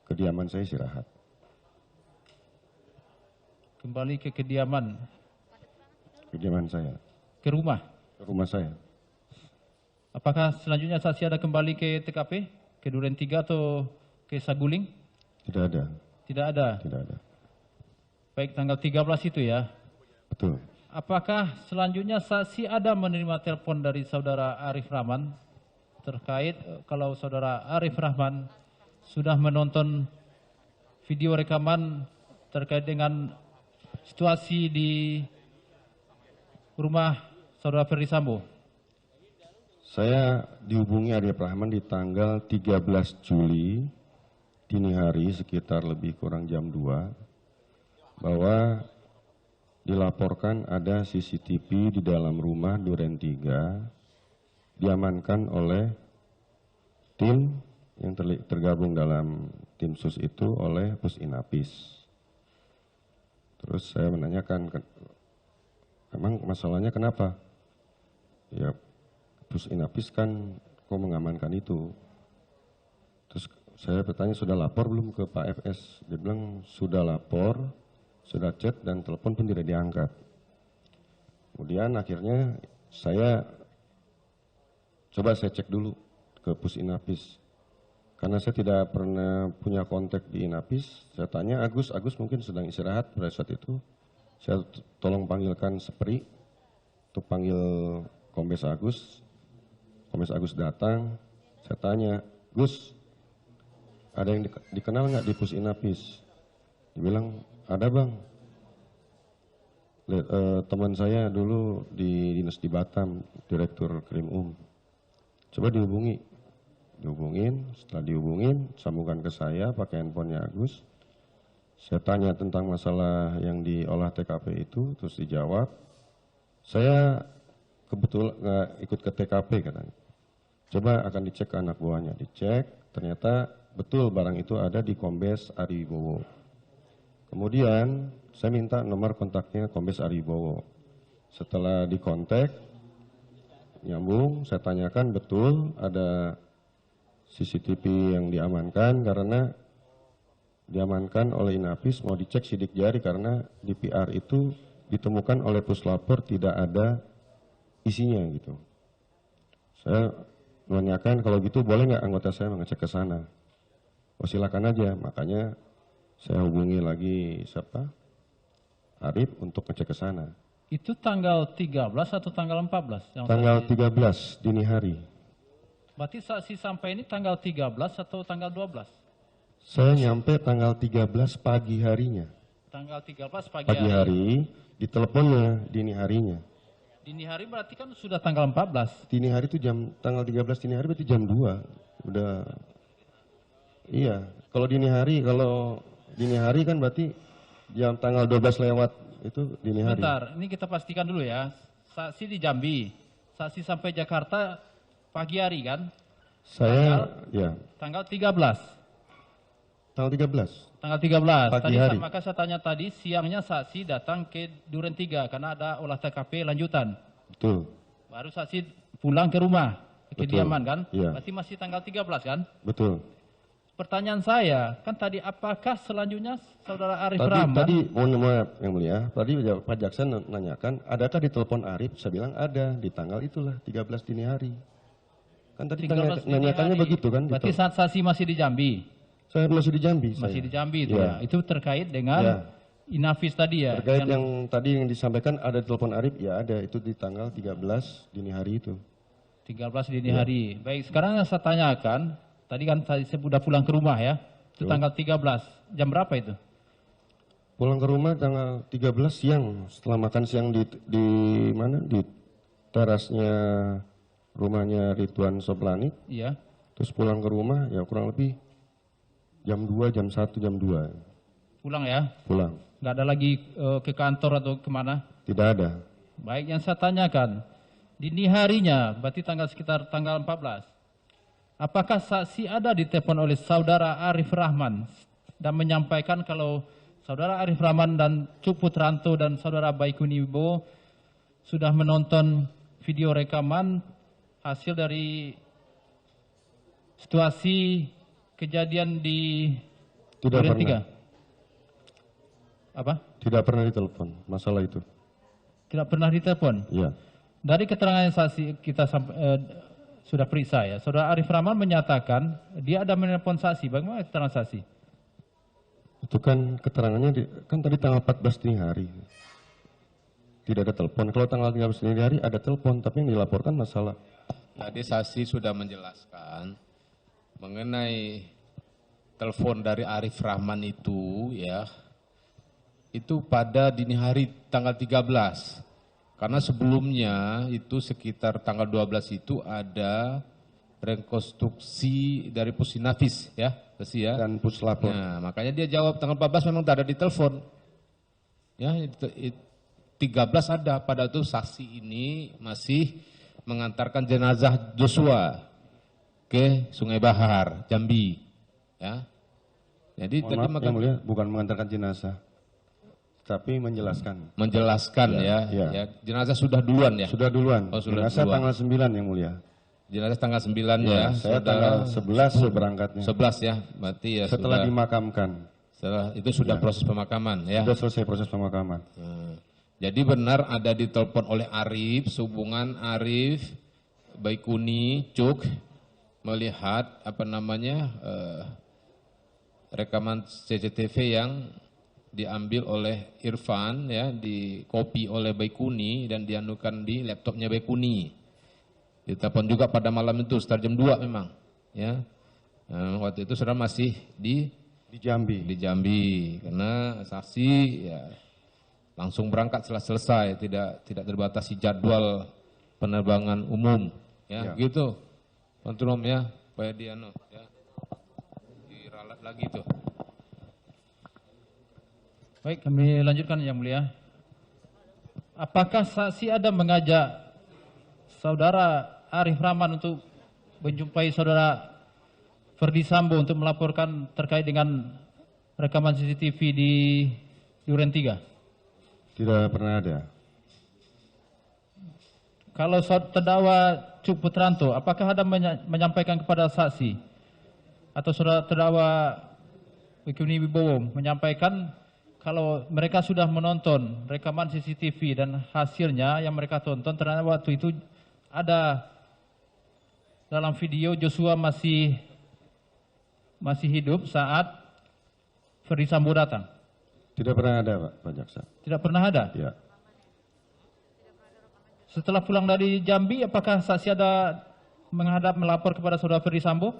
kediaman saya istirahat. Kembali ke kediaman? Kediaman saya. Ke rumah? Ke rumah saya. Apakah selanjutnya saksi ada kembali ke TKP? ke Duren 3 atau ke Saguling? Tidak ada, Tidak ada. tidak ada. Baik, tanggal 13 itu ya. Betul. Apakah selanjutnya saksi ada menerima telepon dari saudara Arif Rahman terkait kalau saudara Arif Rahman sudah menonton video rekaman terkait dengan situasi di rumah saudara Ferdi Sambo? Saya dihubungi Arif Rahman di tanggal 13 Juli dini hari sekitar lebih kurang jam 2 bahwa dilaporkan ada CCTV di dalam rumah Duren 3 diamankan oleh tim yang tergabung dalam tim sus itu oleh Pus Inapis. Terus saya menanyakan, emang masalahnya kenapa? Ya, Pus Inapis kan kok mengamankan itu. Terus saya bertanya, sudah lapor belum ke Pak FS? Dia bilang sudah lapor, sudah chat dan telepon pun tidak diangkat. Kemudian akhirnya saya coba cek dulu ke Pus Inapis. Karena saya tidak pernah punya kontak di Inapis, saya tanya Agus mungkin sedang istirahat pada saat itu. Saya tolong panggilkan Sepri untuk panggil Kombes Agus. Kombes Agus datang, saya tanya, Gus, ada yang dikenal nggak di Pus Inapis? Dia bilang, ada bang. Teman saya dulu di dinas di Batam, Direktur Krim Coba dihubungin, setelah dihubungin, sambungkan ke saya pakai handphonenya Agus. Saya tanya tentang masalah yang diolah TKP itu, terus dijawab. Saya kebetulan nggak ikut ke TKP katanya. Coba akan dicek ke anak buahnya, dicek, ternyata betul barang itu ada di Kombes Ari Wibowo. Kemudian saya minta nomor kontaknya Kombes Ari Wibowo. Setelah dikontak, nyambung, saya tanyakan betul ada CCTV yang diamankan karena diamankan oleh Inapis, mau dicek sidik jari karena di PR itu ditemukan oleh puslapor tidak ada isinya gitu. Saya menanyakan kalau gitu boleh nggak anggota saya mengecek ke sana? Oh silakan aja, makanya saya hubungi lagi siapa? Arif untuk ngecek ke sana. Itu tanggal 13 atau tanggal 14? Tanggal 13 dini hari. Berarti saksi sampai ini tanggal 13 atau tanggal 12? Saya nyampe tanggal 13 pagi harinya. Tanggal 13 pagi hari, diteleponnya dini harinya. Dini hari berarti kan sudah tanggal 14. Dini hari itu tanggal 13 dini hari berarti jam 2. Udah. Iya, kalau dini hari kan berarti jam tanggal 12 lewat itu dini hari. Bentar, ini kita pastikan dulu ya. Saksi di Jambi, saksi sampai Jakarta pagi hari kan? Tanggal 13. Tanggal 13. Tanggal 13. Pagi hari. Maka saya tanya tadi, siangnya saksi datang ke Duren 3 karena ada olah TKP lanjutan. Betul. Baru saksi pulang ke rumah, ke Betul. kediaman kan? Iya. Berarti masih tanggal 13 kan? Betul. Pertanyaan saya, kan tadi apakah selanjutnya saudara Arif Rahman? Tadi mohon maaf yang mulia, tadi Pak Jaksa nanyakan, adakah di telepon Arif? Saya bilang ada, di tanggal itulah 13 dini hari. Kan tadi nanyakannya begitu kan? Berarti saat saksi masih di Jambi? Saya masih di Jambi. Masih di Jambi itu ya. Itu terkait dengan Inafis tadi ya? Terkait yang tadi yang disampaikan ada di telepon Arif, ya ada, itu di tanggal 13 dini hari itu. 13 dini hari. Baik, sekarang yang saya tanyakan, tadi kan saya sudah pulang ke rumah ya, itu tanggal 13, jam berapa itu? Pulang ke rumah tanggal 13 siang, setelah makan siang di mana? Di terasnya rumahnya Ridwan Soplani. Iya. Terus pulang ke rumah ya kurang lebih jam 2, jam 1, jam 2. Pulang ya? Pulang. Nggak ada lagi ke kantor atau kemana? Tidak ada. Baik, yang saya tanyakan, dini harinya, berarti sekitar tanggal 14. Apakah saksi ada ditelepon oleh saudara Arif Rahman dan menyampaikan kalau saudara Arif Rahman dan Cuk Putranto dan saudara Baikuni Wibowo sudah menonton video rekaman hasil dari situasi kejadian di Tidak Duren pernah. 3? Apa? Tidak pernah ditelepon masalah itu. Tidak pernah ditelepon? Iya. Dari keterangan saksi kita sudah periksa ya. Saudara Arif Rahman menyatakan dia ada menelpon saksi. Bagaimana keterangan saksi? Itu kan keterangannya kan tadi tanggal 14 dini hari. Tidak ada telepon. Kalau tanggal 13 dini hari ada telepon, tapi yang dilaporkan masalah. Tadi saksi sudah menjelaskan mengenai telepon dari Arif Rahman itu ya, itu pada dini hari tanggal 13. Karena sebelumnya itu sekitar tanggal 12 itu ada rekonstruksi dari Pusinafis ya, Saksi ya. Dan puslapor. Nah, makanya dia jawab tanggal 14 memang tak ada di telepon. Ya, 13 ada, pada itu saksi ini masih mengantarkan jenazah Joshua ke Sungai Bahar, Jambi. Ya. Jadi Mohon tadi maaf, maka Yang Mulia, bukan mengantarkan jenazah, tapi menjelaskan. menjelaskan ya, Ya. ya. Jenazah sudah duluan ya. Sudah duluan. Oh, sudah Jenazah duluan. tanggal 9 Yang Mulia. Jenazah tanggal 9 ya. Saya tanggal 11 berangkatnya. 11 ya. Berarti ya Setelah sudah dimakamkan. setelah itu sudah proses pemakaman ya. Sudah selesai proses pemakaman. Jadi benar ada ditelepon oleh Arif, sehubungan Arif, Baikuni, Cuk melihat rekaman CCTV yang diambil oleh Irfan ya, di copy oleh Baikuni dan dianukan di laptopnya Baikuni. Ditelepon juga pada malam itu sekitar jam 2 memang ya. Waktu itu saudara masih di Jambi. Jambi karena saksi ya langsung berangkat setelah selesai, tidak terbatasi jadwal penerbangan umum ya, gitu. Kontrol ya, supaya dia ya diralat lagi tuh. Baik, kami lanjutkan Yang Mulia. Apakah saksi ada mengajak saudara Arif Rahman untuk menjumpai saudara Ferdi Sambo untuk melaporkan terkait dengan rekaman CCTV di Duren 3? Tidak pernah ada. Kalau terdakwa Cuk Putranto, apakah ada menyampaikan kepada saksi atau saudara terdakwa Baikuni Wibowo menyampaikan kalau mereka sudah menonton rekaman CCTV dan hasilnya yang mereka tonton ternyata waktu itu ada dalam video Joshua masih hidup saat Ferdi Sambo datang? Tidak pernah ada, Pak Jaksa. Tidak pernah ada? Ya. Setelah pulang dari Jambi, apakah saksi ada menghadap melapor kepada saudara Ferdi Sambo?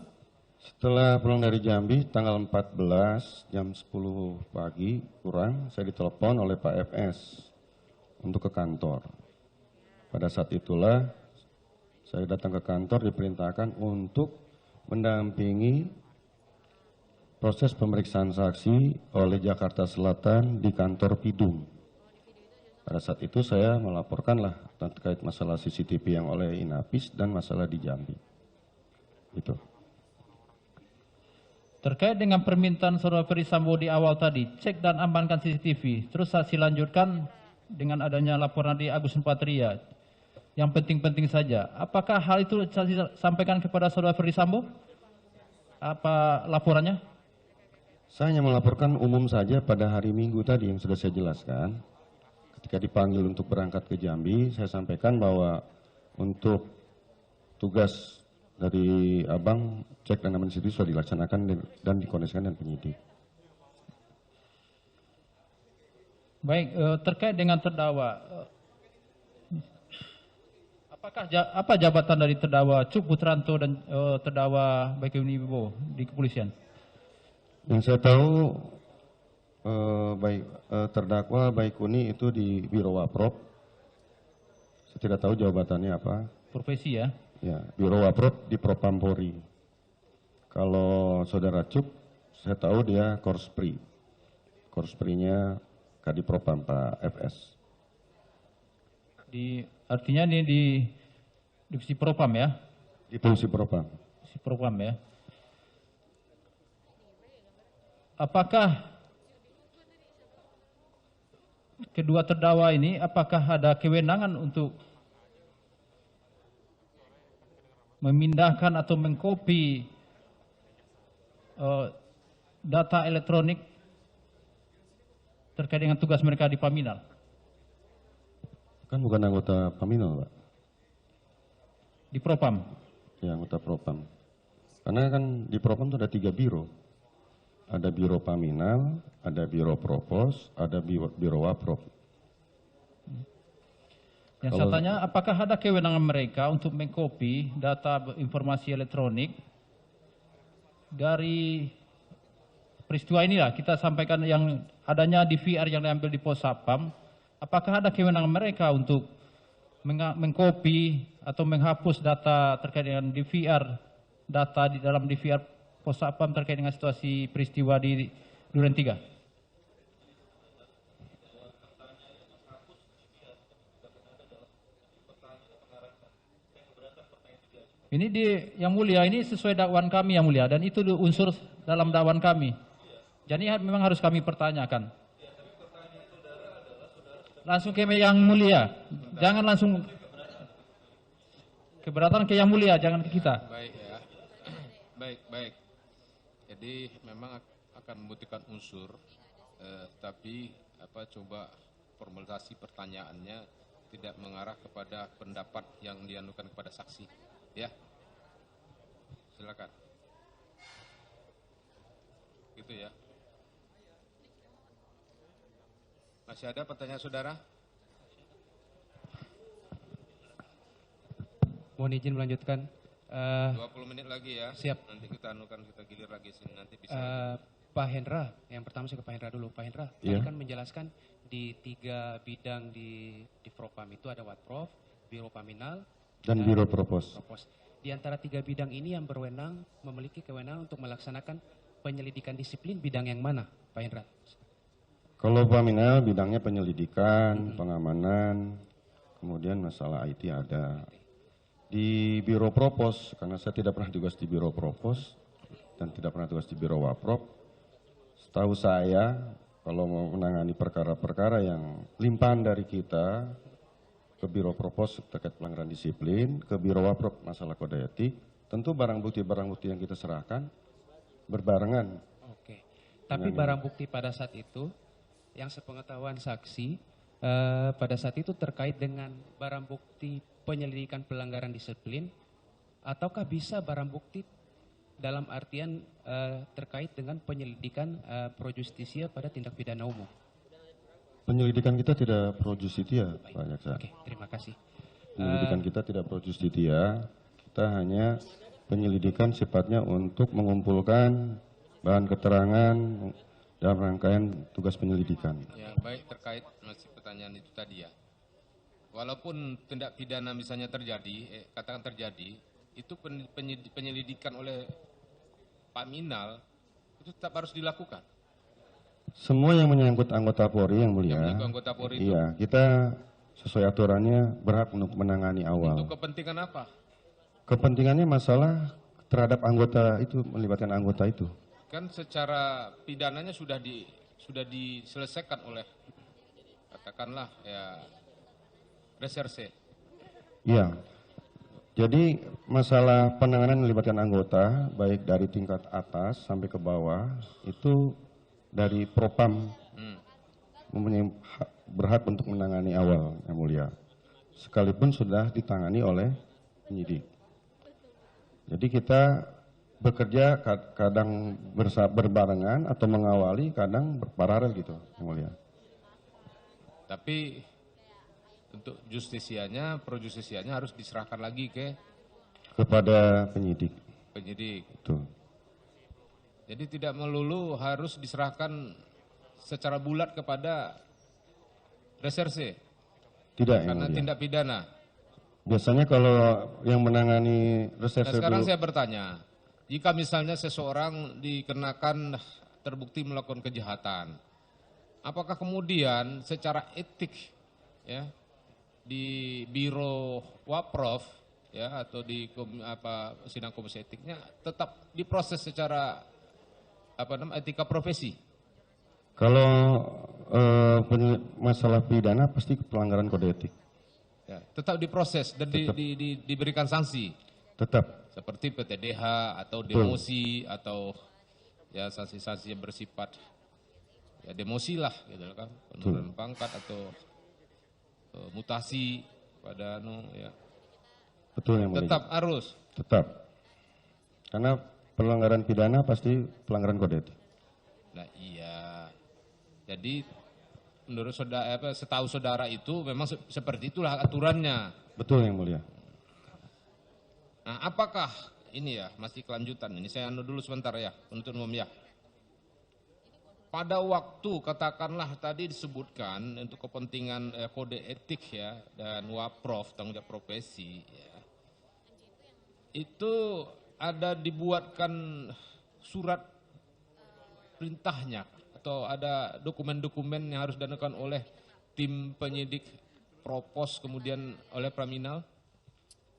Setelah pulang dari Jambi, tanggal 14 jam 10 pagi kurang, saya ditelepon oleh Pak FS untuk ke kantor. Pada saat itulah saya datang ke kantor diperintahkan untuk mendampingi proses pemeriksaan saksi oleh Jakarta Selatan di kantor Pidum. Pada saat itu saya melaporkanlah terkait masalah CCTV yang oleh Inapis dan masalah di Jambi. Itu. Terkait dengan permintaan saudara Ferdi Sambo di awal tadi, cek dan amankan CCTV. Terus saksi lanjutkan dengan adanya laporan di Agus Nurpatria. Yang penting-penting saja. Apakah hal itu saksi sampaikan kepada saudara Ferdi Sambo? Apa laporannya? Saya hanya melaporkan umum saja pada hari Minggu tadi yang sudah saya jelaskan. Ketika dipanggil untuk berangkat ke Jambi, saya sampaikan bahwa untuk tugas dari Abang, cek dan aman situ sudah dilaksanakan dan dikoneksikan dengan penyidik. Baik, terkait dengan terdakwa, apa jabatan dari terdakwa Cuk Putranto dan terdakwa Baikuni Wibowo di kepolisian? Yang saya tahu terdakwa Baikuni itu di Biro Waprop. Saya tidak tahu jabatannya apa. Profesi ya? Ya, Biro Waprop di Propampori. Kalau saudara Cuk, saya tahu dia Korspri. Korsprinya Kadipropam Pak FS. Artinya ini di Divisi Propam ya? Di Divisi Propam. Divisi Propam ya. Apakah kedua terdakwa ini apakah ada kewenangan untuk memindahkan atau mengkopi data elektronik terkait dengan tugas mereka di Paminal? Kan bukan anggota Paminal, Pak. Di Propam? Ya, anggota Propam. Karena kan di Propam itu ada 3 biro. Ada Biro Paminal, ada Biro Propos, ada Biro Waprop. Yang saya tanya, apakah ada kewenangan mereka untuk mengcopy data informasi elektronik dari peristiwa inilah, kita sampaikan yang adanya DVR yang diambil di Pos Sapam, apakah ada kewenangan mereka untuk mengcopy atau menghapus data terkait dengan DVR, data di dalam DVR Pos Sapam terkait dengan situasi peristiwa di Duren 3? Ini yang mulia, ini sesuai dakwaan kami yang mulia, dan itu unsur dalam dakwaan kami. Jadi memang harus kami pertanyakan. Langsung ke yang mulia, jangan langsung keberatan ke yang mulia, jangan ke kita. Baik ya, baik. Jadi memang akan membutuhkan unsur, tapi coba formulasi pertanyaannya tidak mengarah kepada pendapat yang dianukan kepada saksi, ya. Silakan. Gitu ya. Masih ada pertanyaan saudara? Mohon izin melanjutkan. 20 menit lagi ya. Siap. Nanti kita gilir lagi sini, nanti bisa. Pak Hendra, yang pertama saya ke Pak Hendra dulu. Pak Hendra, Iya. tadi kan menjelaskan di 3 bidang di Propam itu ada Watprov, Biro Paminal, Dan Biro Propos. Di antara 3 bidang ini yang berwenang, memiliki kewenangan untuk melaksanakan penyelidikan disiplin bidang yang mana, Pak Hendra? Kalau Paminal bidangnya penyelidikan, pengamanan, kemudian masalah IT ada. Di Biro Propos, karena saya tidak pernah tugas di Biro Propos dan tidak pernah tugas di Biro Waprop, setahu saya kalau mau menangani perkara-perkara yang limpahan dari kita ke Biro Propos terkait pelanggaran disiplin, ke Biro Waprop masalah kode etik, tentu barang bukti yang kita serahkan berbarengan. Oke. Tapi barang bukti pada saat itu, yang sepengetahuan saksi, pada saat itu terkait dengan barang bukti penyelidikan pelanggaran disiplin, ataukah bisa barang bukti dalam artian terkait dengan penyelidikan pro justisia pada tindak pidana umum? Penyelidikan kita tidak pro justitia, Pak Jaksa. Oke, terima kasih. Penyelidikan kita tidak pro justitia, kita hanya penyelidikan sifatnya untuk mengumpulkan bahan keterangan dalam rangkaian tugas penyelidikan. Ya, baik, terkait masih pertanyaan itu tadi ya. Walaupun tindak pidana misalnya terjadi, katakan terjadi, itu penyelidikan oleh Paminal itu tetap harus dilakukan. Semua yang menyangkut anggota Polri yang mulia, Yang menyangkut anggota Polri itu. iya, kita sesuai aturannya berhak untuk menangani awal. Untuk kepentingan apa? Kepentingannya masalah terhadap anggota itu, melibatkan anggota itu. Kan secara pidananya sudah diselesaikan oleh katakanlah ya reserse. Iya. Jadi masalah penanganan melibatkan anggota baik dari tingkat atas sampai ke bawah itu dari Propam mempunyai berhak untuk menangani awal yang mulia. Sekalipun sudah ditangani oleh penyidik. Jadi kita bekerja kadang berbarengan atau mengawali, kadang berparalel gitu yang mulia. Tapi untuk justisianya, pro justisianya harus diserahkan lagi Kepada penyidik. penyidik. Betul. Jadi tidak melulu harus diserahkan secara bulat kepada reserse. Tidak yang Karena mulia. tindak pidana. Biasanya kalau yang menangani Nah, reserse sekarang dulu, saya bertanya, jika misalnya seseorang dikenakan terbukti melakukan kejahatan, apakah kemudian secara etik ya di Biro Waprov ya atau di sidang komisi etiknya tetap diproses secara etika profesi? kalau masalah pidana pasti pelanggaran kode etik. Ya, tetap diproses dan diberikan sanksi Tetap. seperti PTDH atau demosi atau ya sanksi-sanksi yang bersifat ya demosi lah gitu kan, penurunan pangkat atau mutasi pada ya. Betul yang mulia. Tetap harus. Tetap. Karena pelanggaran pidana pasti pelanggaran kode etik. Nah iya. Jadi menurut saudara, setahu saudara itu memang seperti itulah aturannya. Betul yang mulia. Nah apakah ini ya masih kelanjutan ini saya anu dulu sebentar ya penuntut umum ya. Pada waktu katakanlah tadi disebutkan untuk kepentingan kode etik ya dan WAPROF tanggung jawab profesi ya, itu ada dibuatkan surat perintahnya atau ada dokumen-dokumen yang harus dilakukan oleh tim penyidik Propos kemudian oleh Praminal?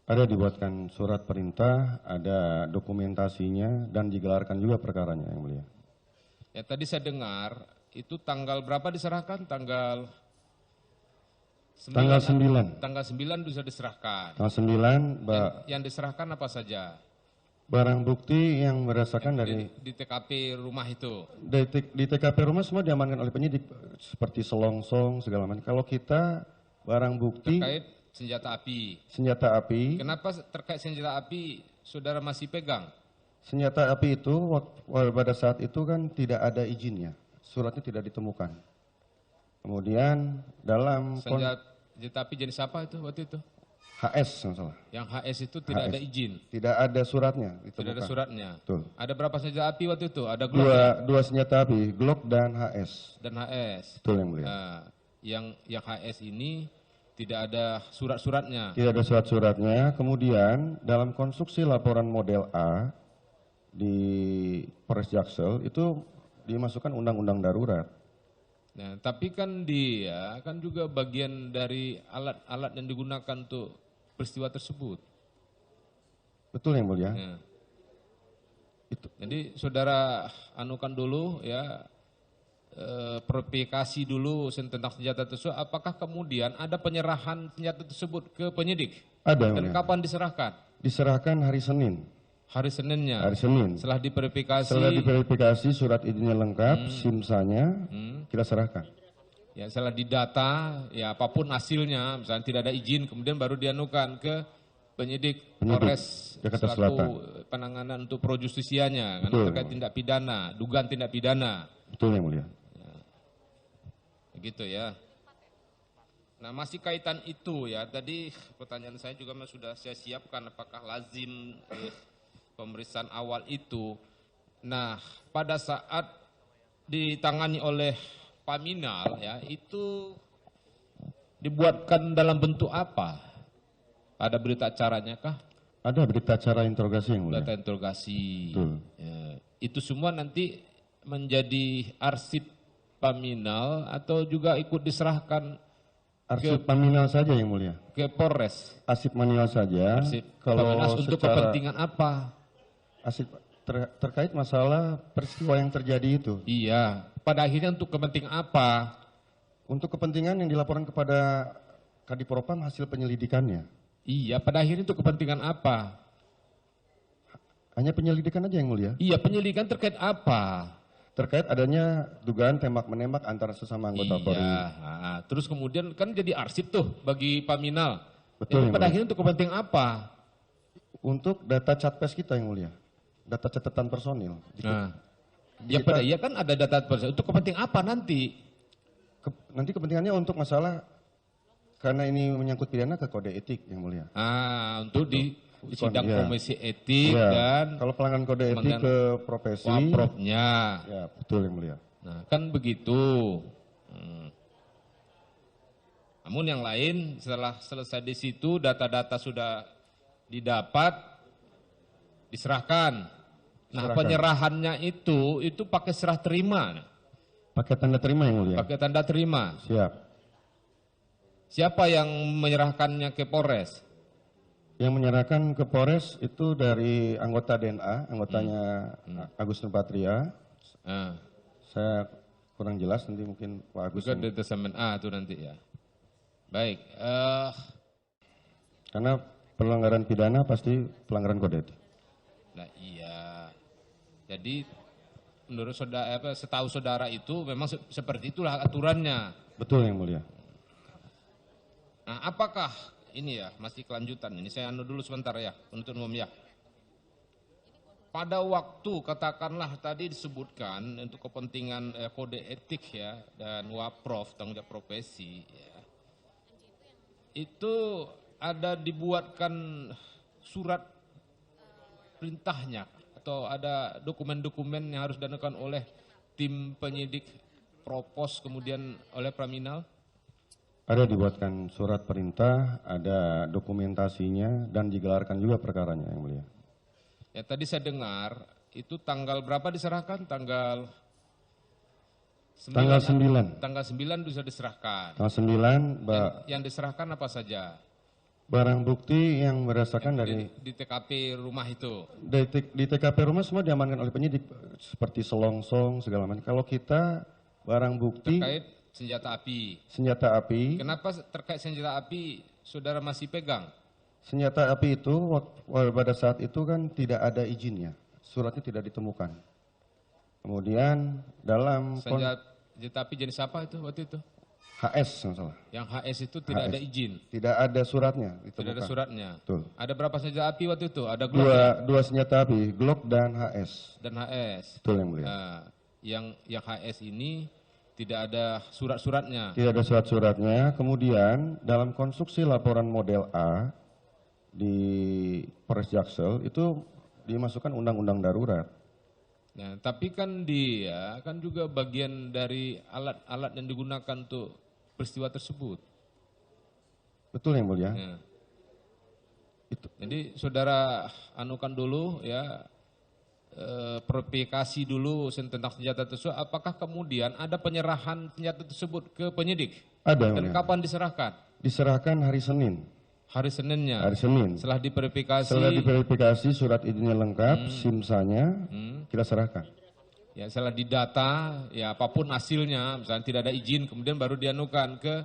Ada dibuatkan surat perintah, ada dokumentasinya dan digelarkan juga perkaranya yang mulia. Ya tadi saya dengar itu tanggal berapa diserahkan? Tanggal 9. Tanggal 9. Tanggal 9 bisa diserahkan. Tanggal 9, Yang diserahkan apa saja? barang bukti yang berdasarkan dari Di TKP rumah itu. di TKP rumah semua diamankan oleh penyidik seperti selongsong segala macam. Kalau kita barang bukti Terkait senjata api. senjata api, Kenapa terkait senjata api saudara masih pegang? senjata api itu pada saat itu kan tidak ada izinnya, suratnya tidak ditemukan. Kemudian dalam Senjata api jenis apa itu waktu itu? HS nggak salah, Yang HS itu tidak HS. ada izin, tidak ada suratnya ditemukan. tidak ada suratnya. Betul. Ada berapa senjata api waktu itu? Ada Glock ya? Dua senjata api, Glock dan HS. Dan HS. Betul yang mulia. Nah, yang HS ini tidak ada surat-suratnya. Tidak ada surat-suratnya. Kemudian dalam konstruksi laporan model A di Polres Jaksel itu dimasukkan undang-undang darurat. Nah, tapi kan dia kan juga bagian dari alat-alat yang digunakan untuk peristiwa tersebut. Betul yang mulia. Ya. Itu. Jadi saudara anukan dulu ya, verifikasi dulu tentang senjata tersebut. Apakah kemudian ada penyerahan senjata tersebut ke penyidik? Ada yang Dan mulia. kapan diserahkan? Diserahkan hari Senin. Hari Seninnya. Hari Senin. Setelah diverifikasi. Setelah diverifikasi surat izinnya lengkap, SIM-nya kita serahkan. Ya setelah didata, ya apapun hasilnya, misalnya tidak ada izin, kemudian baru dianukan ke penyidik Polres Jakarta selaku Selatan. penanganan untuk pro justisianya, karena Betul. terkait tindak pidana, dugaan tindak pidana. Betul yang mulia. Begitu ya. Nah masih kaitan itu ya, tadi pertanyaan saya juga sudah saya siapkan, apakah lazim pemeriksaan awal itu. Nah pada saat ditangani oleh Paminal ya, itu dibuatkan dalam bentuk apa? Ada berita acaranya kah? Ada berita acara interogasi yang mulia. Data interogasi. Betul. Ya, itu semua nanti menjadi arsip Paminal atau juga ikut diserahkan Arsip Paminal saja yang mulia. ke Polres? Arsip manual saja. Arsip Kalau Paminas untuk secara kepentingan apa? arsip terkait masalah peristiwa yang terjadi itu. Iya, pada akhirnya untuk kepentingan apa? Untuk kepentingan yang dilaporkan kepada Kadipropam hasil penyelidikannya. Iya, pada akhirnya untuk kepentingan apa? Hanya penyelidikan aja yang mulia. Iya, penyelidikan terkait apa? Terkait adanya dugaan tembak-menembak antara sesama anggota Polri. Iya, terus kemudian kan jadi arsip tuh bagi Paminal. Betul, Jadi yang pada mulia. akhirnya untuk kepentingan apa? Untuk data catpes kita yang mulia. Data catatan personil. Nah, ya Kita- pada iya kan ada data personil. Untuk kepentingan apa nanti? Nanti kepentingannya untuk masalah karena ini menyangkut pidana ke kode etik yang mulia. Untuk di sidang Iya. komisi etik Iya. dan Kalau pelanggaran kode etik Pelanggaran ke profesi, Wapropnya. ya betul yang mulia. Nah, kan begitu. Namun yang lain setelah selesai di situ data-data sudah didapat, diserahkan. Nah, Diserahkan. penyerahannya itu pakai serah terima, Pakai tanda terima yang mulia. pakai tanda terima. Siap. Siapa yang menyerahkannya ke Polres? Yang menyerahkan ke Polres itu dari anggota DNA, anggotanya Agus Nurpatria. Nah, Saya kurang jelas, nanti mungkin Pak Agus. juga di testamen A itu nanti ya. Baik, Karena pelanggaran pidana pasti pelanggaran kode etik. nah iya. Jadi menurut saudara, setahu saudara itu memang seperti itulah aturannya. Betul yang mulia. Nah, apakah ini ya, masih kelanjutan. Ini saya anu dulu sebentar ya, penuntut umum ya. Pada waktu katakanlah tadi disebutkan untuk kepentingan kode etik ya dan WAPROF, tanggung jawab profesi ya, itu ada dibuatkan surat perintahnya atau ada dokumen-dokumen yang harus dilakukan oleh tim penyidik Propos kemudian oleh Praminal? Ada dibuatkan surat perintah, ada dokumentasinya, dan digelarkan juga perkaranya, Yang Mulia. Ya tadi saya dengar, itu tanggal berapa diserahkan? Tanggal 9. Tanggal 9 bisa diserahkan. Tanggal 9, Yang diserahkan apa saja? barang bukti yang berdasarkan dari Di TKP rumah itu. di TKP rumah semua diamankan oleh penyidik, seperti selongsong, segala macam. Kalau kita barang bukti Terkait senjata api. senjata api, Kenapa terkait senjata api saudara masih pegang? senjata api itu pada saat itu kan tidak ada izinnya, suratnya tidak ditemukan. Kemudian dalam Senjata api jenis apa itu waktu itu? HS, nggak salah. Yang HS itu tidak HS. ada izin, Tidak ada suratnya ditemukan. tidak ada suratnya. Betul. Ada berapa senjata api waktu itu? Ada Glock ya? Dua senjata api, Glock dan HS. Dan HS. Betul, Yang Mulia. Nah, yang HS ini tidak ada surat-suratnya. Tidak ada surat-suratnya. Kemudian dalam konstruksi laporan model A di Polres Jaksel itu dimasukkan undang-undang darurat. Nah, tapi kan dia kan juga bagian dari alat-alat yang digunakan untuk peristiwa tersebut. Betul, Yang Mulia. Ya. Itu. Jadi saudara anukan dulu ya, verifikasi dulu tentang senjata tersebut. Apakah kemudian ada penyerahan senjata tersebut ke penyidik? Ada, Yang Dan Mulia. kapan diserahkan? Diserahkan hari Senin. Hari Seninnya. Hari Senin. Setelah diverifikasi. Setelah diverifikasi surat izinnya lengkap, SIM-nya kita serahkan. Ya setelah didata, ya apapun hasilnya, misalnya tidak ada izin, kemudian baru dianukan ke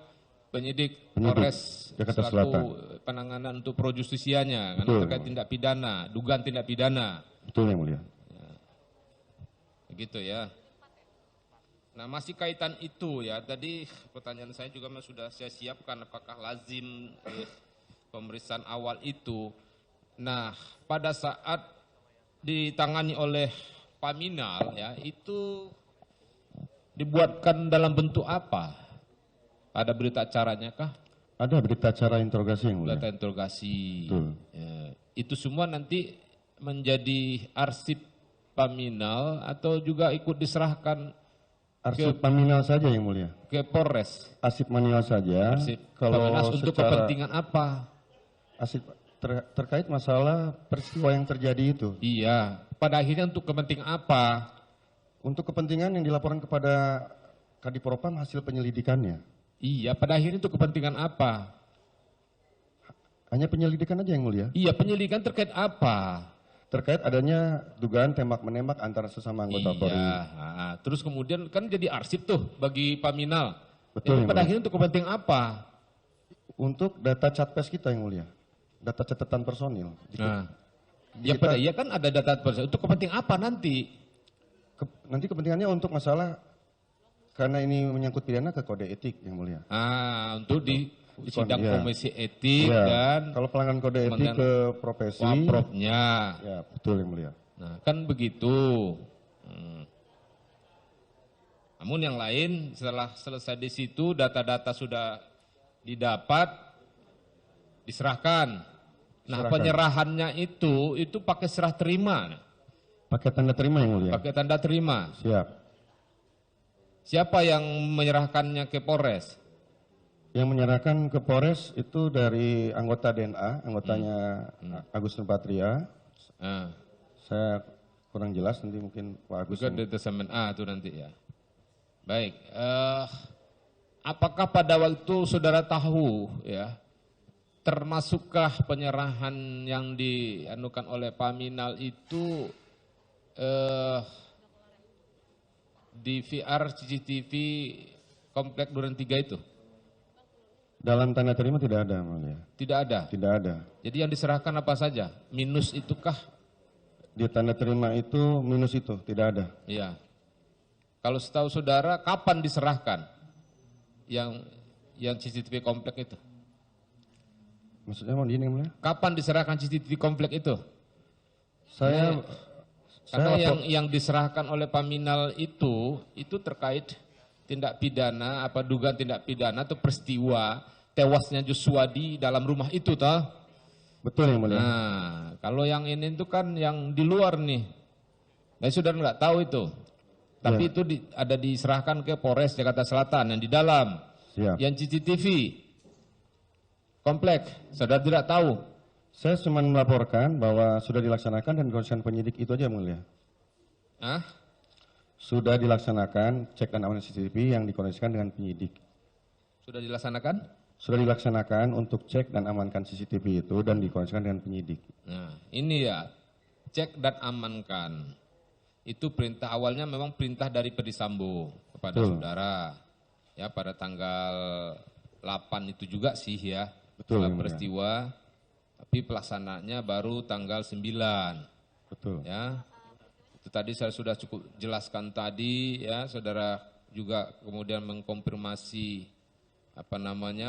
penyidik Polres Jakarta selaku Selatan. penanganan untuk pro justisianya, karena Betul. terkait tindak pidana, dugaan tindak pidana, Betul, Yang Mulia. begitu ya. Nah masih kaitan itu ya, tadi pertanyaan saya juga sudah saya siapkan, apakah lazim pemeriksaan awal itu. Nah pada saat ditangani oleh Paminal ya itu dibuatkan dalam bentuk apa? Ada berita acaranya kah? Ada berita acara interogasi, Yang Mulia. Berita interogasi. Betul. Ya, itu semua nanti menjadi arsip Paminal atau juga ikut diserahkan Arsip Paminal saja, Yang Mulia. ke Polres? Arsip manual saja. Arsip Kalau Paminal untuk secara kepentingan apa? arsip terkait masalah peristiwa yang terjadi itu. Iya, pada akhirnya untuk kepentingan apa? Untuk kepentingan yang dilaporkan kepada Kadipropam hasil penyelidikannya. Iya, pada akhirnya untuk kepentingan apa? Hanya penyelidikan aja, Yang Mulia. Iya, penyelidikan terkait apa? Terkait adanya dugaan tembak-menembak antara sesama anggota Polri. Iya, terus kemudian kan jadi arsip tuh bagi Paminal. Betul, Itu Yang pada Mulia. akhirnya untuk kepentingan apa? Untuk data catpes kita, Yang Mulia. Data catatan personil. Nah, ya Kita- pada iya kan ada data personil. Untuk kepentingan apa nanti? Nanti kepentingannya untuk masalah, karena ini menyangkut pidana ke kode etik, Yang Mulia. Untuk di sidang Iya. komisi etik Iya. dan Kalau pelanggaran kode etik Kemudian ke profesi. waprofnya. Ya, betul, Yang Mulia. Nah, kan begitu. Namun yang lain setelah selesai di situ data-data sudah didapat, diserahkan. Nah, Diserahkan. penyerahannya itu pakai serah terima, Pakai tanda terima, Yang Mulia. pakai tanda terima. Siap. Siapa yang menyerahkannya ke Polres? Yang menyerahkan ke Polres itu dari anggota DNA, anggotanya Agus Nurpatria. Nah, Saya kurang jelas, nanti mungkin Pak Agus. juga di Testament A itu nanti ya. Baik, apakah pada waktu saudara tahu ya, termasukkah penyerahan yang dianukan oleh Paminal itu di VR CCTV Komplek Duren 3 itu? Dalam tanda terima tidak ada, Yang Mulia. Tidak ada. Tidak ada. Jadi yang diserahkan apa saja? Minus itukah? Di tanda terima itu minus itu, tidak ada. Iya. Kalau setahu saudara, kapan diserahkan yang CCTV komplek itu? Maksudnya mau ini yang mulia? Kapan diserahkan CCTV komplek itu? Saya Karena yang diserahkan oleh Paminal itu terkait tindak pidana, apa dugaan tindak pidana atau peristiwa tewasnya Joshua di dalam rumah itu, toh? betul yang mulia. Nah, kalau yang ini itu kan yang di luar nih. Nah, saudara nggak tahu itu. Tapi itu ada diserahkan ke Polres Jakarta Selatan yang di dalam. Siap. Yang CCTV komplek, saudara tidak tahu. Saya cuma melaporkan bahwa sudah dilaksanakan dan dikoordinasikan penyidik itu aja yang mulia. Hah? Sudah dilaksanakan cek dan amankan CCTV yang dikoordinasikan dengan penyidik. Sudah dilaksanakan? Sudah dilaksanakan untuk cek dan amankan CCTV itu dan dikoordinasikan dengan penyidik. Nah, ini ya, cek dan amankan. Itu perintah awalnya memang perintah dari Ferdy Sambo kepada saudara. Ya, pada tanggal 8 itu juga sih ya. Betul, dalam yang mulia. peristiwa. Tapi pelaksanaannya baru tanggal 9. Betul. Ya. Itu tadi saya sudah cukup jelaskan tadi ya, saudara juga kemudian mengkonfirmasi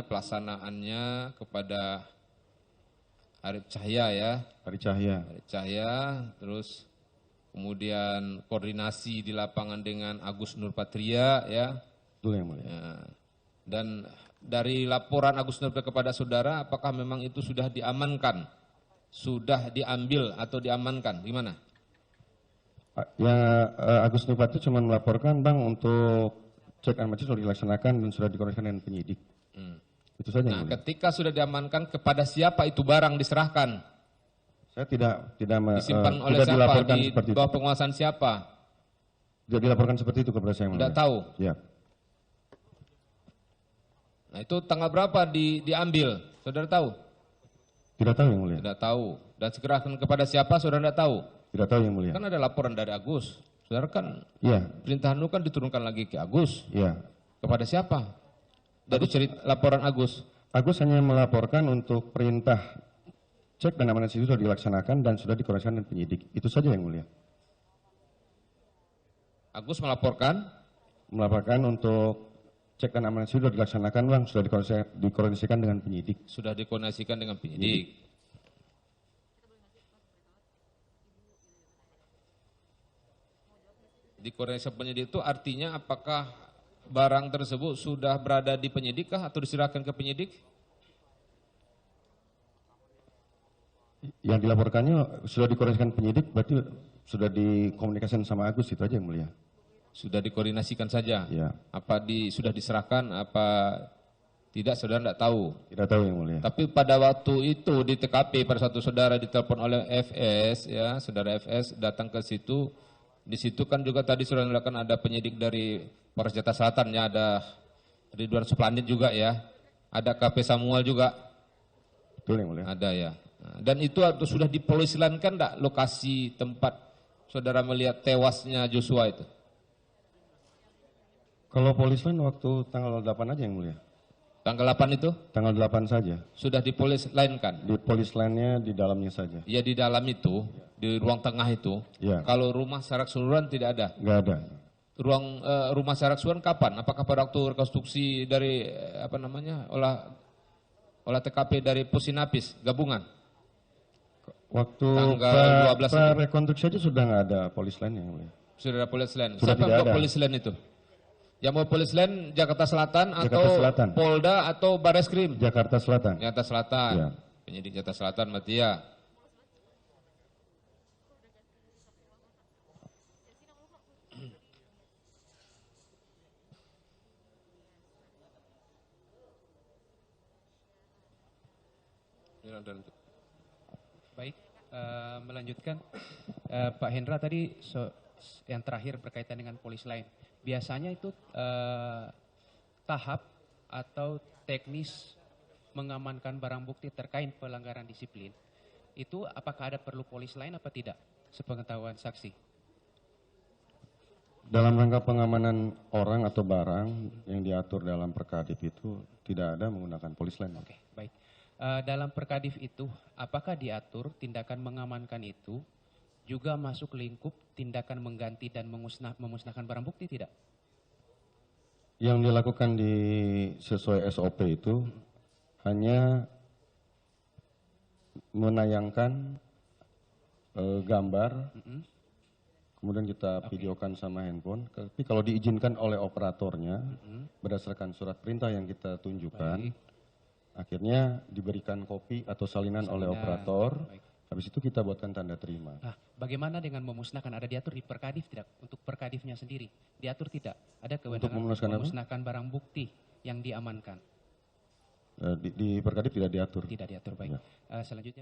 pelaksanaannya kepada Arif Cahya ya. Hari Cahya. Arif Cahya, terus kemudian koordinasi di lapangan dengan Agus Nurpatria ya. Betul yang mulia. Ya. Dan dari laporan Agus Nurpatria kepada saudara, apakah memang itu sudah diamankan? Sudah diambil atau diamankan? Gimana? Agus Nurpatria cuma melaporkan Bang untuk cek dan amankan sudah dilaksanakan dan sudah dikoordinasikan dengan penyidik. Itu saja yang Nah, mulia. ketika sudah diamankan, kepada siapa itu barang diserahkan? Saya tidak Disimpan oleh tidak siapa? dilaporkan Di seperti itu. bawah penguasaan siapa? Tidak dilaporkan seperti itu kepada saya yang mulia. Tidak tahu. Ya. Nah, itu tanggal berapa diambil? Saudara tahu? Tidak tahu yang mulia. Tidak tahu. Dan diserahkan kepada siapa? Saudara tidak tahu. Tidak tahu yang mulia. Kan ada laporan dari Agus. Saudara kan Iya. perintah itu kan diturunkan lagi ke Agus. Iya. Kepada siapa? Dari cerita laporan Agus. Agus hanya melaporkan untuk perintah cek dan amankan itu sudah dilaksanakan dan sudah dikoordinasikan dengan penyidik. Itu saja yang mulia. Agus melaporkan, Melaporkan untuk cek dan amankan itu sudah dilaksanakan Bang, sudah dikoordinasikan dengan penyidik. sudah dikoordinasikan dengan penyidik. Dikoordinasikan penyidik itu artinya apakah barang tersebut sudah berada di penyidik kah atau diserahkan ke penyidik? Yang dilaporkannya sudah dikoordinasikan penyidik, berarti sudah dikomunikasikan sama Agus, itu aja yang mulia. Sudah dikoordinasikan saja. Ya. Apa sudah diserahkan, apa tidak, saudara tidak tahu. Tidak tahu yang mulia. Tapi pada waktu itu di TKP pada satu saudara ditelepon oleh FS, ya, saudara FS datang ke situ. Di situ kan juga tadi sudah dilakukan ada penyidik dari Polres Jakarta Selatan, ya, ada Ridwan Suplandit juga ya, ada KP Samuel juga, Betul yang mulia. ada ya. Nah, dan itu sudah dipolisilankan enggak lokasi tempat saudara melihat tewasnya Joshua itu? Kalau polis lain waktu tanggal 8 aja yang mulia. Tanggal 8 itu Tanggal 8 saja. sudah dipolisilankan. Di polis lainnya di dalamnya saja. Ya di dalam itu, di ruang tengah itu. Ya. Kalau rumah secara keseluruhan tidak ada. Nggak ada. Ruang rumah secara keseluruhan kapan? Apakah pada waktu rekonstruksi dari olah TKP dari Pusinapis gabungan? Waktu Tanggal 12 itu. rekonstruksi aja sudah nggak ada polis lain yang mulia. Sudah ada polis lain. Sudah Siapa tidak yang bawa ada. polis lain itu? Yang mau polis lain Jakarta Selatan Jakarta atau Selatan. Polda atau Bareskrim? Jakarta Selatan. Jakarta Selatan. Ya. Penyidik Jakarta Selatan berarti ya. Baik, melanjutkan Pak Hendra tadi yang terakhir berkaitan dengan polis lain. Biasanya itu tahap atau teknis mengamankan barang bukti terkait pelanggaran disiplin. Itu apakah ada perlu polis lain apa tidak? Sepengetahuan saksi. Dalam rangka pengamanan orang atau barang yang diatur dalam Perkadip itu tidak ada menggunakan polis lain. Oke, baik. Dalam Perkadif itu, apakah diatur tindakan mengamankan itu juga masuk lingkup tindakan mengganti dan memusnahkan barang bukti tidak? Yang dilakukan sesuai SOP itu hanya menayangkan gambar, kemudian kita videokan sama handphone. Tapi kalau diizinkan oleh operatornya, berdasarkan surat perintah yang kita tunjukkan, akhirnya diberikan kopi atau salinan oleh operator. Baik. Habis itu kita buatkan tanda terima. Nah, bagaimana dengan memusnahkan? Ada diatur di Perkadif tidak? Untuk Perkadifnya sendiri diatur tidak? Ada kewenangan memusnahkan barang bukti yang diamankan? Di Perkadif tidak diatur. Tidak diatur, baik. Ya. Selanjutnya.